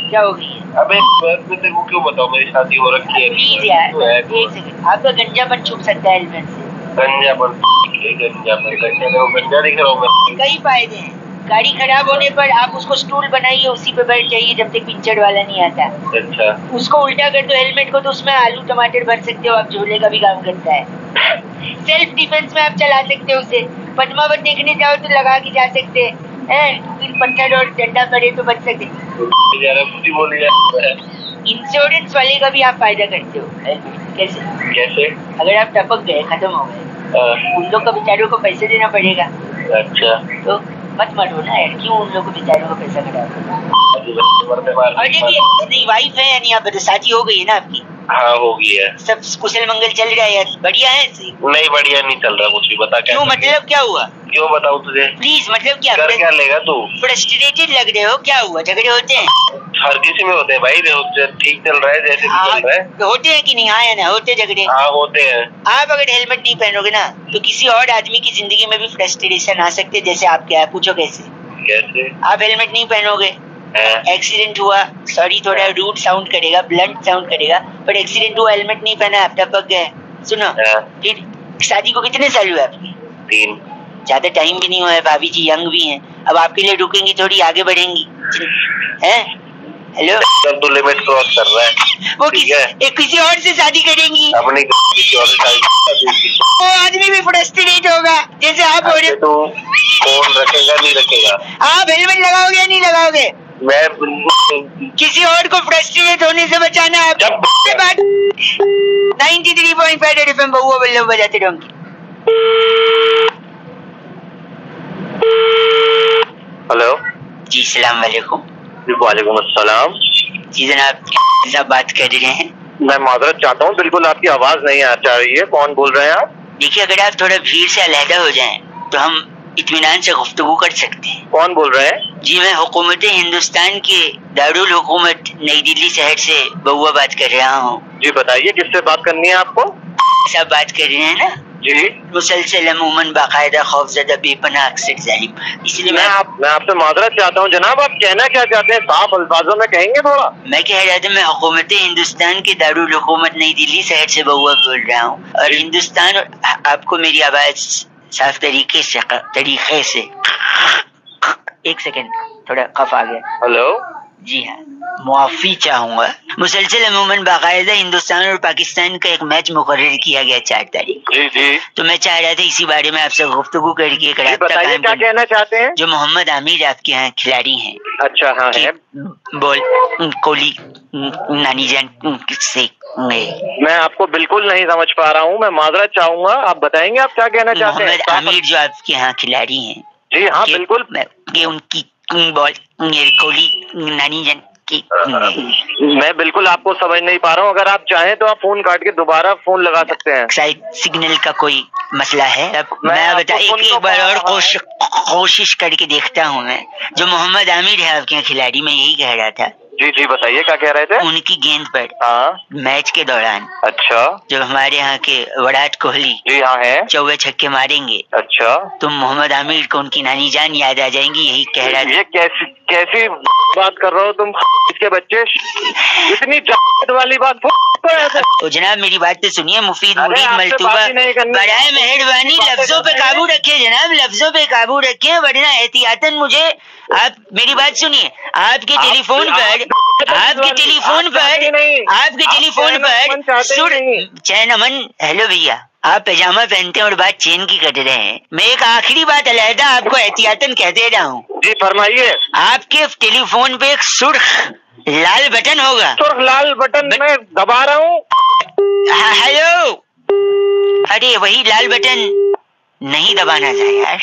क्या होगी है? अबे मैं तेरे को क्यों बताऊँ, मेरी शादी हो रखी है। प्लीज यार, एक सेकंड, आपका गंजापन छुप सकता है हेलमेट से। गंजापन गंजा दिख रहा हूँ मैं। कई फायदे हैं। गाड़ी खराब होने पर आप उसको स्टूल बनाइए, उसी पे बैठ जाइए जब तक पिंचर वाला नहीं आता। अच्छा, उसको उल्टा कर दो हेलमेट को, तो उसमें आलू टमाटर भर सकते हो आप, झोले का भी काम करता है। सेल्फ डिफेंस में आप चला सकते हो उसे। पद्मावत देखने जाओ तो लगा के जा सकते हैं, पत्थर और डंडा पड़े तो बच सकते। इंश्योरेंस वाले का भी आप फायदा करते हो। कैसे कैसे? अगर आप टपक गए, खत्म हो गए, उन लोग को बेचारों को पैसे देना पड़ेगा। अच्छा, तो मत मरो ना यार, क्यों उन लोग को बेचारों को पैसा कटा। और देखिए, नहीं वाइफ है या नहीं, आप शादी हो गई है ना आपकी? हाँ होगी है। सब कुशल मंगल चल रहा है यार? बढ़िया है? नहीं बढ़िया नहीं चल रहा कुछ भी। बता क्या? क्यों, मतलब क्या हुआ? क्यों बताऊँ तुझे? प्लीज, मतलब क्या? कर क्या लेगा तू? फ्रस्ट्रेटेड लग रहे हो, क्या हुआ? झगड़े होते हैं? हर किसी में होते हैं भाई। ठीक चल रहा है जैसे भी चल रहा है। होते हैं कि नहीं? हाँ या ना, होते झगड़े? हाँ होते हैं। आप अगर हेलमेट नहीं पहनोगे ना तो किसी और आदमी की जिंदगी में भी फ्रस्ट्रेशन आ सकते, जैसे आप क्या है, पूछो कैसे? कैसे? आप हेलमेट नहीं पहनोगे, एक्सीडेंट हुआ, सॉरी थोड़ा रूड साउंड करेगा, ब्लंट साउंड करेगा, पर एक्सीडेंट हुआ, हेलमेट नहीं पहना, आप टपक गए। सुनो, फिर शादी को कितने साल हुए आपकी? 3। ज्यादा टाइम भी नहीं हुआ है, भाभी जी यंग भी हैं, अब आपके लिए रुकेंगी थोड़ी, आगे बढ़ेंगी हैं? हेलो, तब तो लिमिट क्रॉस कर रहा है। वो किसी और से शादी करेंगी, अपनी किसी और से शादी। वो आदमी भी फ्रस्ट्रेट होगा जैसे आप हो रहे। तो फोन रखेगा नहीं रखेगा? आप हेलमेट लगाओगे या नहीं लगाओगे? मैं किसी और को फ्रस्ट्रेट होने से बचाना है। जब 93.5 रेड एफएम बहुआ बल्ले बजाते रहूंगी। हेलो जी, सलाम वालेकुम। वालेकुम अस्सलाम। जी जनाब, साहब बात कर रहे हैं? मैं माजरत चाहता हूँ, बिल्कुल आपकी आवाज नहीं आ रही है। कौन बोल रहे हैं आप? देखिए, अगर आप थोड़ा भीड़ से अलहदा हो जाएं तो हम इत्मीनान से गुफ्तगू कर सकते हैं। कौन बोल रहे हैं? जी, मैं हुकूमत हिंदुस्तान के दारुल हुकूमत नई दिल्ली शहर से बहुआ बात कर रहा हूँ। जी बताइए, किससे बात करनी है आपको? सब बात कर रहे हैं ना? जी। मुसलसल अमूमन बाकायदा खौफज़दा बेपनाह अक्सर जालिम, इसलिए मैं आपसे माजरत चाहता हूँ जनाब। आप कहना क्या चाहते हैं? साफ अल्फाजों में कहेंगे थोड़ा? मैं कह रहा था, मैं हुकूमत हिंदुस्तान के दारुल हुकूमत नई दिल्ली शहर से बहुआ बोल रहा हूँ, और हिंदुस्तान, आपको मेरी आवाज साफ तरीके से एक सेकेंड, थोड़ा कफ आ गया। हेलो जी हाँ, मुआफी चाहूंगा। मुसलसल अमूमन बाकायदा हिंदुस्तान और पाकिस्तान का एक मैच मुकर्रर किया गया 4 तारीख। जी जी। तो मैं चाह रहा था इसी बारे में आपसे गुफ्तगू करके एक राब्ता बताइए क्या कहना चाहते हैं? जो मोहम्मद आमिर आपके यहाँ खिलाड़ी हैं। अच्छा हाँ है। बोल कोहली नानी जान से मैं आपको बिल्कुल नहीं समझ पा रहा हूँ। मैं माजरत चाहूंगा, आप बताएंगे आप क्या कहना चाहते हैं? मोहम्मद आमिर जो आपके यहाँ खिलाड़ी हैं। जी हाँ बिल्कुल। ये उनकी बॉल कोहली नानी जान की। मैं बिल्कुल आपको समझ नहीं पा रहा हूँ। अगर आप चाहें तो आप फोन काट के दोबारा फोन लगा सकते हैं। शायद सिग्नल का कोई मसला है। अब मैं बता एक बार और कोशिश करके देखता हूँ। मैं जो मोहम्मद आमिर है आपके यहाँ खिलाड़ी, मैं यही कह रहा था। जी जी बताइए क्या कह रहे थे? उनकी गेंद पर मैच के दौरान अच्छा जब हमारे यहाँ के विराट कोहली जी हाँ है चौवे छक्के मारेंगे, अच्छा, तो मोहम्मद आमिर को उनकी नानी जान याद आ जाएंगी, यही कह रहा था। ये कैसी बात कर रहे हो तुम? इसके बच्चे इतनी वाली बात तो जनाब मेरी बात तो सुनिए। मुफीद मुरीद मलतूबा, बराए मेहरबानी लफ्जों पे काबू रखे जनाब, लफ्जों पे काबू रखे, वरना एहतियातन मुझे। आप मेरी बात सुनिए। आपके टेलीफोन पर चैन अमन। हेलो भैया, आप पैजामा पहनते हैं और बात चेन की कर रहे हैं। मैं एक आखिरी बात अलहदा आपको एहतियातन कह दे रहा हूँ। जी फरमाइए। आपके टेलीफोन पे एक सुर्ख लाल बटन होगा। सुर्ख लाल बटन मैं दबा रहा हूँ। हेलो, अरे वही लाल बटन नहीं दबाना था यार।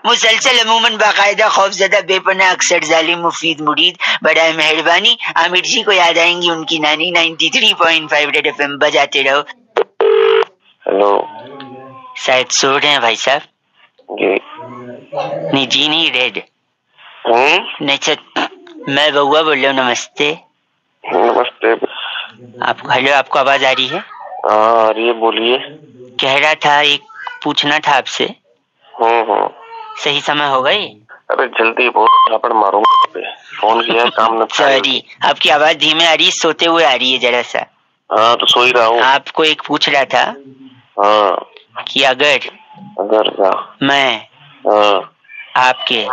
मुसलसल अमूमन बाकायदा खौफज़दा बेपनाह अक्सर जालिम मुफीद मुरीद, बड़ा मेहरबानी आमिर जी को याद आएंगी उनकी नानी। 93.5 रेड एफएम बजाते रहो। हेलो, शायद सो रहे हैं भाई साहब। जी नहीं जी नहीं, रेड नहीं सर, मैं बउआ बोल रहा हूँ। नमस्ते। नमस्ते। आपको हेलो, आपको आवाज आ रही है? आ रही है, बोलिए। कह रहा था एक पूछना था आपसे। सही समय हो गई? अरे जल्दी बहुत झापड़ मारूंगा। फोन किया काम न। सॉरी, आपकी आवाज धीमे आ रही है, सोते हुए आ रही है जरा सा। हाँ तो सो ही रहा हूँ। आपको एक पूछ रहा था कि अगर मैं आपके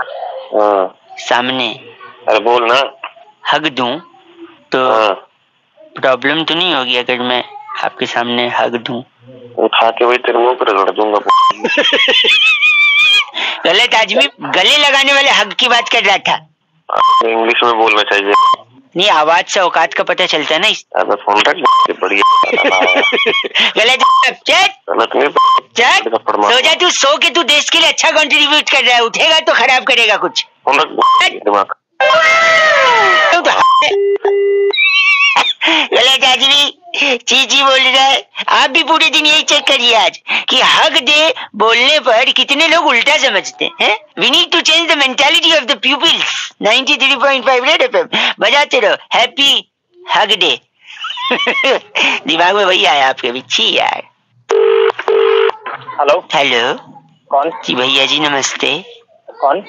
सामने अरे बोल ना हग दूं तो प्रॉब्लम तो नहीं होगी? अगर मैं आपके सामने हग दूं, उठा के वही तेरे मुंह पर रगड़ दूंगा। गलत आदमी, गले लगाने वाले हग की बात कर रहा था। इंग्लिश में बोलना चाहिए। नहीं, आवाज से औकात का पता चलता है ना। फोन रख बढ़िया। गलत सो जा तू, सो के तू देश के लिए अच्छा कंट्रीब्यूट कर रहा है, उठेगा तो खराब करेगा कुछ। गलत आदमी चीची बोल रहा है। आप भी पूरे दिन यही चेक करिए आज कि हक दे बोलने पर कितने लोग उल्टा समझते हैं। We need to change the mentality of the peoples. 93.5 Red FM बजाते रहो। हैप्पी हक डे। दिमाग में वही आया आपके भी। छी यार। हेलो हेलो, कौन? जी भैया जी नमस्ते। कौन?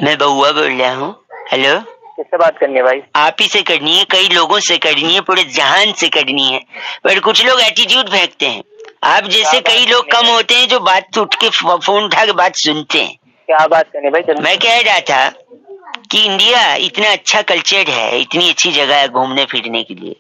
मैं बउआ बोल रहा हूँ। हेलो, किससे बात करनी है भाई? आप ही से करनी है, कई लोगों से करनी है, पूरे जहान से करनी है, पर कुछ लोग एटीट्यूड फेंकते हैं। आप जैसे कई लोग कम होते हैं जो बात उठ के फोन उठा के बात सुनते हैं। क्या बात करनी भाई? चल। मैं कह रहा था कि इंडिया इतना अच्छा कल्चर है, इतनी अच्छी जगह है घूमने फिरने के लिए।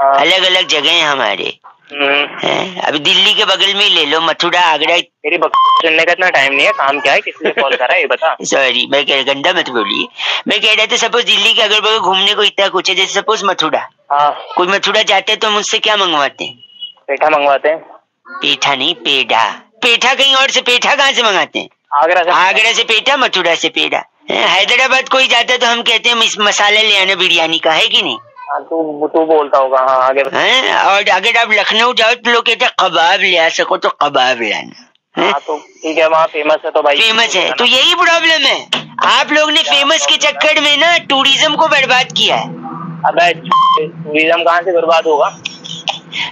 अलग अलग जगह है हमारे। अभी दिल्ली के बगल में ले लो, मथुरा, आगरा। मेरी सुनने का इतना टाइम नहीं है। काम क्या है, किसने कॉल करा है ये बता। सॉरी, मैं कह गंदा मत बोलिए। मैं कह रहा था सपोज दिल्ली के अगल बगल घूमने को इतना कुछ है, जैसे सपोज मथुरा। कोई मथुरा जाते हैं तो हम उससे क्या मंगवाते हैं? पेठा मंगवाते हैं। पेठा नहीं, पेड़ा। पेठा कहीं और से, पेठा कहाँ से मंगाते हैं? आगरा से पेठा, मथुरा से पेड़ा। हैदराबाद कोई जाता है तो हम कहते हैं मसाला ले आना बिरयानी का, है कि नहीं? तू बोलता होगा। हाँ आगे। और अगर आप लखनऊ जाओ तो लोग कहते हैं कबाब ले आ सको तो कबाब लाना। तो ठीक है, वहाँ फेमस है तो भाई फेमस है। तो यही प्रॉब्लम है, आप लोग ने फेमस के चक्कर में ना टूरिज्म को बर्बाद किया है। अबे टूरिज्म कहाँ से बर्बाद होगा?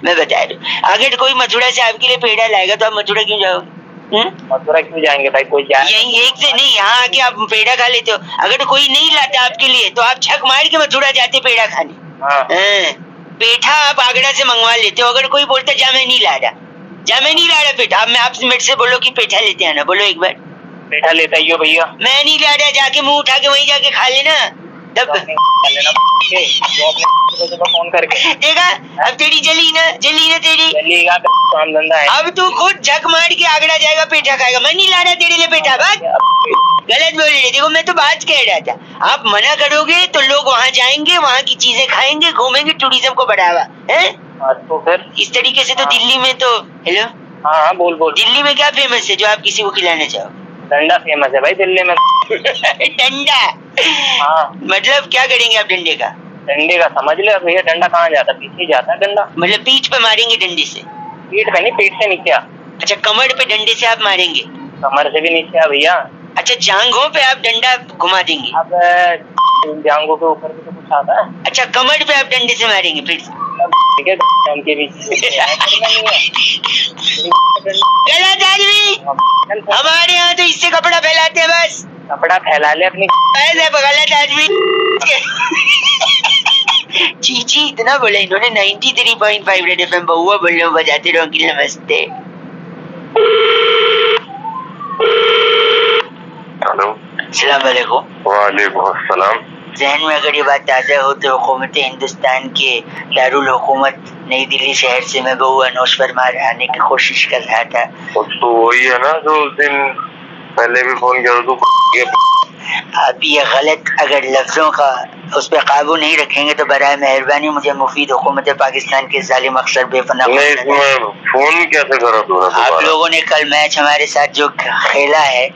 मैं बता दूं, अगर कोई मथुरा से आपके लिए पेड़ा लाएगा तो आप मथुरा क्यों जाओगे? मथुरा क्यों जाएंगे भाई? कोई जाए यही एक से नहीं, यहाँ आके आप पेड़ा खा लेते हो। अगर कोई नहीं लाता आपके लिए तो आप छक मार के मथुरा जाते पेड़ा खाने। पेठा आप आगरा से मंगवा लेते हो। अगर कोई बोलता जा मैं नहीं ला रहा पेठा, अब मैं आपसे मेरे से बोलो कि पेठा लेते आना, बोलो एक बार। पेठा लेता ही हो भैया। मैं नहीं ला रहा, जाके मुंह उठा के वहीं जाके खा लेना। तब फोन करके देखा, अब तेरी जली ना तेरी जलीगा। काम धंधा है। अब तू खुद झक मार के आगरा जाएगा, पेठा खाएगा। मैं नहीं ला रहा तेरे लिए पेठा। बात गलत बोल रहे। देखो मैं तो बात कह रहा था, आप मना करोगे तो लोग वहाँ जाएंगे, वहाँ की चीजें खाएंगे, घूमेंगे, टूरिज्म को बढ़ावा है। तो फिर इस तरीके से तो दिल्ली में तो हेलो। हाँ बोल। दिल्ली में क्या फेमस है जो आप किसी को खिलाना चाहो? डंडा फेमस है भाई दिल्ली में। डंडा? हाँ। मतलब क्या करेंगे आप डंडे का? डंडे का समझ ले भैया। डंडा कहाँ जाता? पीछे जाता है डंडा। मतलब पीठ पे मारेंगे डंडे से? पीठ पे नहीं, पीठ से नीचे। अच्छा, कमर पे डंडे से आप मारेंगे? कमर से भी नीचे भैया। अच्छा, जांघों पे आप डंडा घुमा देंगे? अब जांघों के ऊपर भी तो कुछ आता है। अच्छा, कमर पे आप डंडे से मारेंगे फिर? ठीक है, उनके बीच गलत आदमी। हमारे यहाँ तो इससे कपड़ा फैलाते हैं, बस कपड़ा फैला ले अपनी। गलत आदमी। चीची इतना बोला इन्होंने। 93.5 रेड एफएम बउआ बोल रहे हो, बजाते रहो। अंकिल नमस्ते। हेलो, अस्सलाम वालेकुम। वालेकुम अस्सलाम। जहन में अगर ये बात ताज़ा हो तो हुकूमत हिंदुस्तान के दारुल हुकूमत नई दिल्ली शहर से मैं बउआ नौश फरमा आने की कोशिश कर रहा था। तो वही है ना जो उस दिन पहले भी फोन किया तो आप ये गलत अगर लफ्जों का उस पर काबू नहीं रखेंगे तो बराए मेहरबानी मुझे मुफीद हुकूमत पाकिस्तान के जालिम अक्सर बेपनाह। फोन कैसे करा तूने? आप लोगों ने कल मैच हमारे साथ जो खेला है,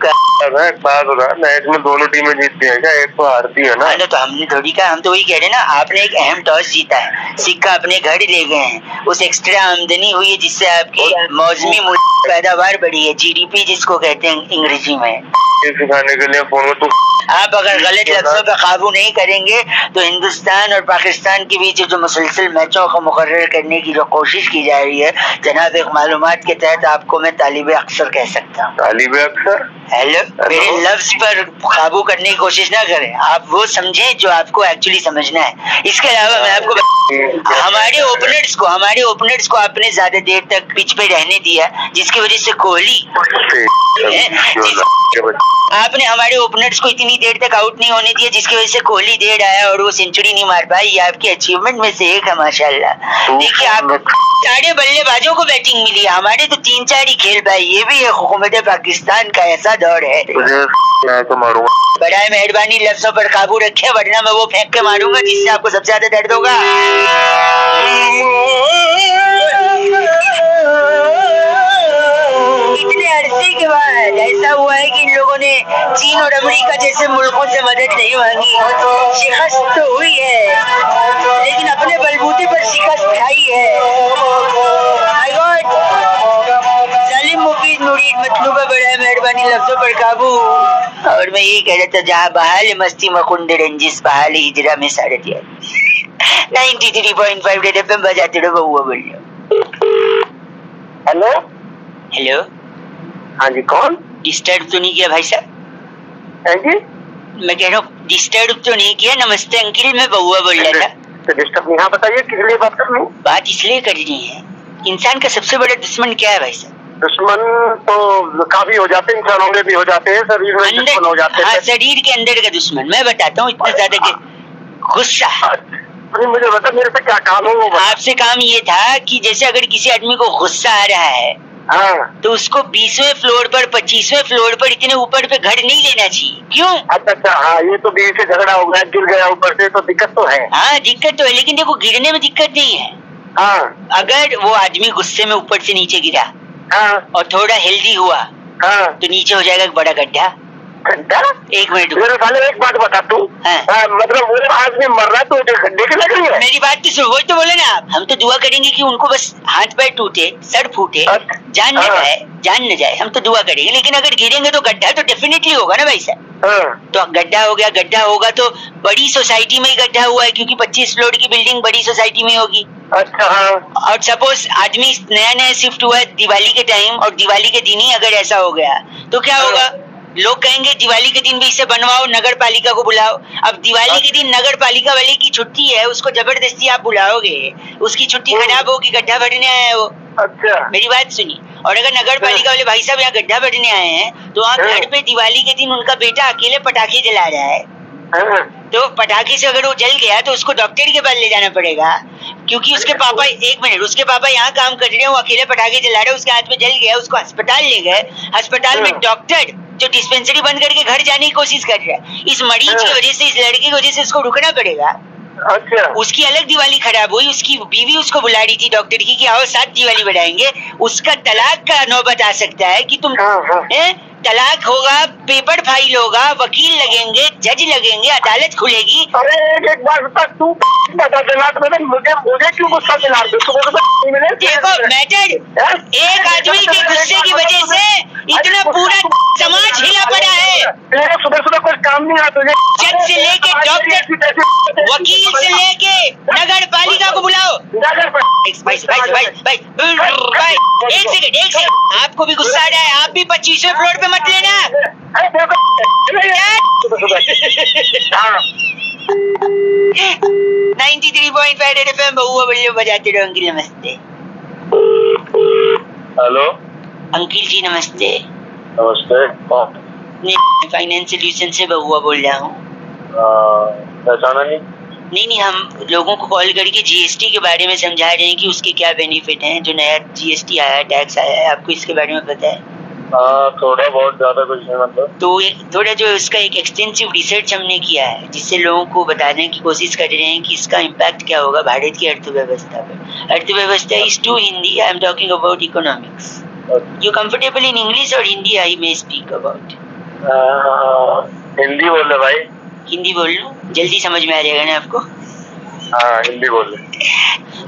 मैच में दोनों टीमें जीतती है क्या? एक तो हारती है ना। तो हमने थोड़ी कहा, हम तो वही कह रहे ना, आपने एक अहम टॉस जीता है, सिक्का अपने घर ले गए हैं, उस एक्स्ट्रा आमदनी हुई है जिससे आपकी मौसमी पैदावार बढ़ी है, जीडीपी जिसको कहते हैं अंग्रेजी में। सिखाने के लिए फोन में आप अगर गलत लफ्जों पे काबू नहीं करेंगे तो हिंदुस्तान और पाकिस्तान के बीच जो मुसलसल मैचों को मुकर्रर करने की जो कोशिश की जा रही है, जनाब एक मालूमात के तहत आपको मैं तालिब अक्सर कह सकता हूँ। तालिब अक्सर? हेलो, मेरे लफ्ज पर काबू करने की कोशिश ना करें, आप वो समझें जो आपको एक्चुअली समझना है। इसके अलावा मैं आपको हमारे ओपनर्स को आपने ज्यादा देर तक पिच पे रहने दिया, जिसकी वजह से कोहली आपने हमारे ओपनर्स को इतनी देर तक आउट नहीं होने दिया, जिसकी वजह से कोहली देर आया और वो सेंचुरी नहीं मार पाई। ये आपके अचीवमेंट में से एक है माशाल्लाह। देखिए, आप सारे बल्लेबाजों को बैटिंग मिली है, हमारे तो 3-4 ही खेल पाए। ये भी एक हुकूमत पाकिस्तान का ऐसा दौर है। तो मारूंगा। बराए मेहरबानी लफ्जों पर काबू रखे, वरना मैं वो फेंक के मारूंगा जिससे आपको सबसे ज्यादा दर्द होगा। इतने अरसे के बाद ऐसा हुआ है कि इन लोगों ने चीन और अमेरिका जैसे मुल्कों से मदद नहीं मांगी, शिकस्त तो हुई है लेकिन अपने बलबूते पर शिकस्त खाई है। माय गॉड, जालिम मुफीद मुरीद मतलूबा बड़ा मेहरबानी लफ्जों पर काबू। और मैं यही कह रहा था, जहाँ बहाल मस्ती मकुंद रंजिश बहाल हिजरा में साढ़े 93.5 रेड एफएम बजाते रहो बउआ बोलियो। हेलो हेलो, हाँ जी, कौन? डिस्टर्ब तो नहीं किया भाई साहब? है जी, मैं कह रहा हूँ डिस्टर्ब तो नहीं किया? नमस्ते अंकिल, मैं बउआ बोल रहा था। तो डिस्टर्ब नहीं, हाँ बताइए किस लिए बात कर रहे हैं? बात इसलिए करनी है, इंसान का सबसे बड़ा दुश्मन क्या है भाई साहब? दुश्मन तो काफी हो जाते हैं, इंसानों में भी हो जाते हैं, शरीर में दुश्मन हो जाते हैं। हाँ, शरीर के अंदर का दुश्मन मैं बताता हूँ, इतना ज्यादा के गुस्सा। मुझे बता, मेरे से क्या काम है? वो आपसे काम ये था कि जैसे अगर किसी आदमी को गुस्सा आ रहा है, हाँ, तो उसको 20वें फ्लोर पर 25वें फ्लोर पर इतने ऊपर पे घर नहीं लेना चाहिए। क्यों? अच्छा, हाँ, ये तो बीच से झगड़ा हो गया, गिर गया ऊपर से, तो दिक्कत तो है। हाँ, दिक्कत तो है, लेकिन देखो गिरने में दिक्कत नहीं है। हाँ, अगर वो आदमी गुस्से में ऊपर से नीचे गिरा हाँ, और थोड़ा हेल्दी हुआ, हाँ, तो नीचे हो जाएगा एक बड़ा गड्ढा। घंटा? एक मिनट, मेरे साले एक बात बता तू, हाँ। मतलब वो आदमी मर रहा तो गड्ढे की लग रही है? मेरी बात तो सुन, वही तो बोले ना आप, हम तो दुआ करेंगे कि उनको बस हाथ पैर टूटे, सर फूटे, जान न जाए, जान न जाए, हम तो दुआ करेंगे। लेकिन अगर गिरेंगे तो गड्ढा तो डेफिनेटली होगा ना भाई साहब। तो गड्ढा हो गया, गड्ढा होगा तो बड़ी सोसाइटी में ही गड्ढा हुआ है, क्योंकि 25 फ्लोर की बिल्डिंग बड़ी सोसाइटी में होगी। अच्छा, हाँ। और सपोज आदमी नया नया शिफ्ट हुआ है दिवाली के टाइम, और दिवाली के दिन ही अगर ऐसा हो गया तो क्या होगा? लोग कहेंगे दिवाली के दिन भी इसे बनवाओ, नगर पालिका को बुलाओ। अब दिवाली के दिन नगर पालिका वाले की छुट्टी है, उसको जबरदस्ती आप बुलाओगे, उसकी छुट्टी खराब होगी, गड्ढा भरने आया है वो। अच्छा, मेरी बात सुनी। और अगर नगर पालिका वाले भाई साहब यहाँ गड्ढा भरने आए हैं, तो वहाँ घर पे दिवाली के दिन उनका बेटा अकेले पटाखे जला रहा है, तो पटाखे से अगर वो जल गया तो उसको डॉक्टर के पास ले जाना पड़ेगा, क्योंकि उसके पापा, एक मिनट, उसके पापा यहाँ काम कर रहे हैं, वो अकेले पटाखे जला रहे हैं, उसके हाथ में जल गया, उसको अस्पताल ले गए, अस्पताल में डॉक्टर जो डिस्पेंसरी बंद करके घर जाने की कोशिश कर रहा है, इस मरीज की वजह से, इस लड़के की वजह से उसको रुकना पड़ेगा। अच्छा, उसकी अलग दिवाली खराब हुई, उसकी बीवी उसको बुला रही थी डॉक्टर की कि आओ साथ दिवाली बढ़ाएंगे, उसका तलाक का नौबत आ सकता है कि तुम तलाक होगा, पेपर फाइल होगा, वकील लगेंगे, जज लगेंगे, अदालत खुलेगी। अरे एक बार बता, तू बता देना मुझे क्यों गुस्सा दिला रहे? देखो मैटर, एक आदमी के गुस्से की वजह से इतना पूरा समाज हिला पड़ा है। सुबह सुबह कुछ काम नहीं आता तुझे? जज से लेके डॉक्टर, वकील से लेके नगर पालिका को बुलाओ। भाई, एक सेकंड, आपको भी गुस्सा आ रहा है? आप भी 25वें फ्लोर पे मत लेना। 93.5 रेड एफएम बउआ बोलियो बजाते रहो। अंकिल नमस्ते। हेलो अंकिल जी नमस्ते। नमस्ते, कौन? फाइनेंस सोल्यूशन से बउआ बोल रहा हूँ। पहचाना नहीं? नहीं, हम लोगों को कॉल करके जीएसटी के बारे में समझा रहे हैं कि उसके क्या बेनिफिट हैं। जो नया जीएसटी आया है, टैक्स आया है, आपको इसके बारे में पता है? थोड़ा बहुत, ज्यादा कुछ नहीं मतलब। तो थोड़ा जो इसका एक एक्सटेंसिव रिसर्च हमने किया है, जिससे लोगों को बताने की कोशिश कर रहे हैं कि इसका इम्पैक्ट क्या होगा भारत की अर्थव्यवस्था पर। अर्थव्यवस्था is to Hindi, I am talking about economics. You comfortable in English और Hindi? I may speak about Hindi बोल रहे भाई। हिंदी बोल लूं? जल्दी समझ में आ जाएगा ना आपको? हाँ, हिंदी बोल रहे।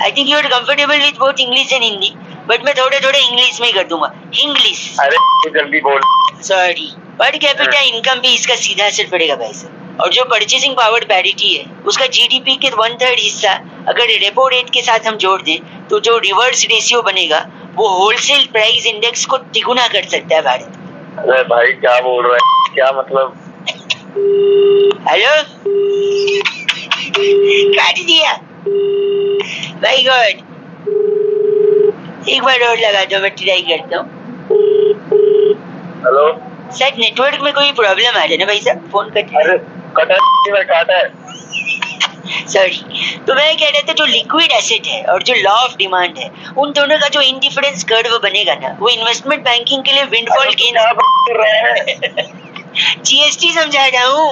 I think you are comfortable with both English and Hindi, but मैं थोड़े इंग्लिश में ही कर दूंगा। इंग्लिश। अरे जल्दी बोल। सॉरी। पर कैपिटा इनकम पे इसका सीधा असर पड़ेगा भाई साहब। और जो परचेसिंग पावर पैरिटी है, उसका जीडीपी के 1/3 हिस्सा अगर रेपो रेट के साथ हम जोड़ दें, तो जो रिवर्स रेशियो बनेगा वो होलसेल प्राइस इंडेक्स को तिगुना कर सकता है भारत। अरे भाई क्या बोल रहे हैं? क्या मतलब? हेलो, काट दिया। वेरी गुड, एक बार और लगा दो, मैं ट्राई करता हूँ। हेलो, शायद नेटवर्क में कोई प्रॉब्लम आ रहा है ना भाई साहब, फोन कट। अरे काटा है। सॉरी। तो मैं कह रहा था, जो लिक्विड एसेट है और जो लॉ ऑफ डिमांड है, उन दोनों का जो इंडिफरेंस कर्व बनेगा ना, वो इन्वेस्टमेंट बैंकिंग के लिए विंडफॉल गेन। जीएसटी समझा रहा हूँ।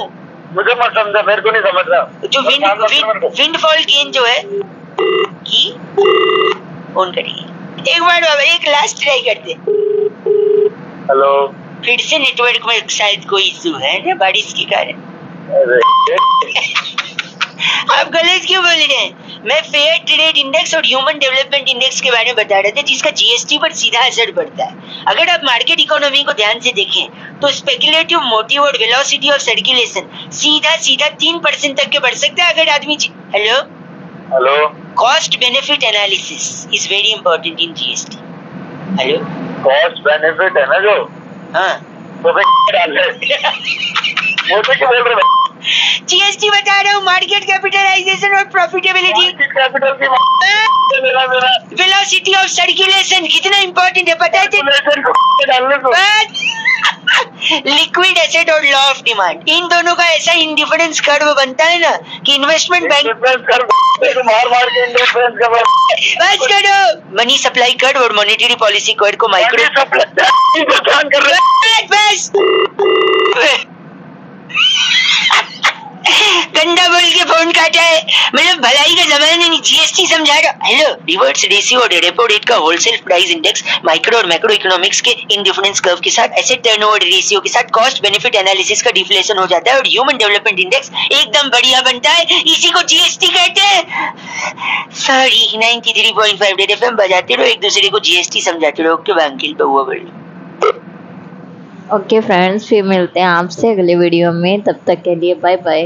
मुझे मत समझा, मेरे को नहीं समझ रहा। जो विंडफॉल गेन जो है की ऑन करिए। एक बार बाबा, एक लास्ट ट्राई करते। हेलो, फिर से नेटवर्क में शायद कोई इशू है ना बारिश के कारण। आप गलत क्यों बोल रहे हैं? मैं फेयर ट्रेड इंडेक्स और ह्यूमन डेवलपमेंट इंडेक्स के बारे में बता रहे थे, जिसका जीएसटी पर सीधा असर पड़ता है। अगर आप मार्केट इकोनॉमी को ध्यान से देखें तो स्पेकुलेटिव मोटिव और वेलोसिटी ऑफ सर्कुलेशन सीधा 3% तक के बढ़ सकता है अगर आदमी hello cost benefit analysis is very important in GST. Hello cost benefit है ना जो, हाँ तो वो तो क्या बोल रहे हैं? जीएसटी बता रहा हूँ, मार्केट कैपिटलाइजेशन और प्रॉफिटेबिलिटी, कैपिटल की मेरा वेलोसिटी ऑफ सर्कुलेशन कितना इंपॉर्टेंट है पता है? लिक्विड एसेट और लॉ ऑफ डिमांड, इन दोनों का ऐसा इंडिफरेंस कर्व बनता है ना कि इन्वेस्टमेंट बैंक मार के इंडिफरेंस का बस करो। मनी सप्लाई कर्व और मॉनेटरी पॉलिसी कर्व को माइक्रो कर रहे बस गंदा बोल के फोन काटा है, मतलब भलाई का जमाना नहीं, जीएसटी समझा रहा। हेलो रिवर्स रेशियो और रेपो रेट का होलसेल प्राइस इंडेक्स माइक्रो और मैक्रो इकोनॉमिक्स के इंडिफरेंस कर्व के साथ एसेट टर्नओवर रेशियो के साथ कॉस्ट बेनिफिट एनालिसिस का डिफ्लेशन हो जाता है और ह्यूमन डेवलपमेंट इंडेक्स एकदम बढ़िया बनता है, इसी को जीएसटी कहते हैं। सॉरी 93.5 रेड एफएम बजाते रहो, एक दूसरे को जीएसटी समझाते रहो। ओके अंकिल पे हुआ बोल। ओके फ्रेंड्स, फिर मिलते हैं आपसे अगले वीडियो में, तब तक के लिए बाय बाय।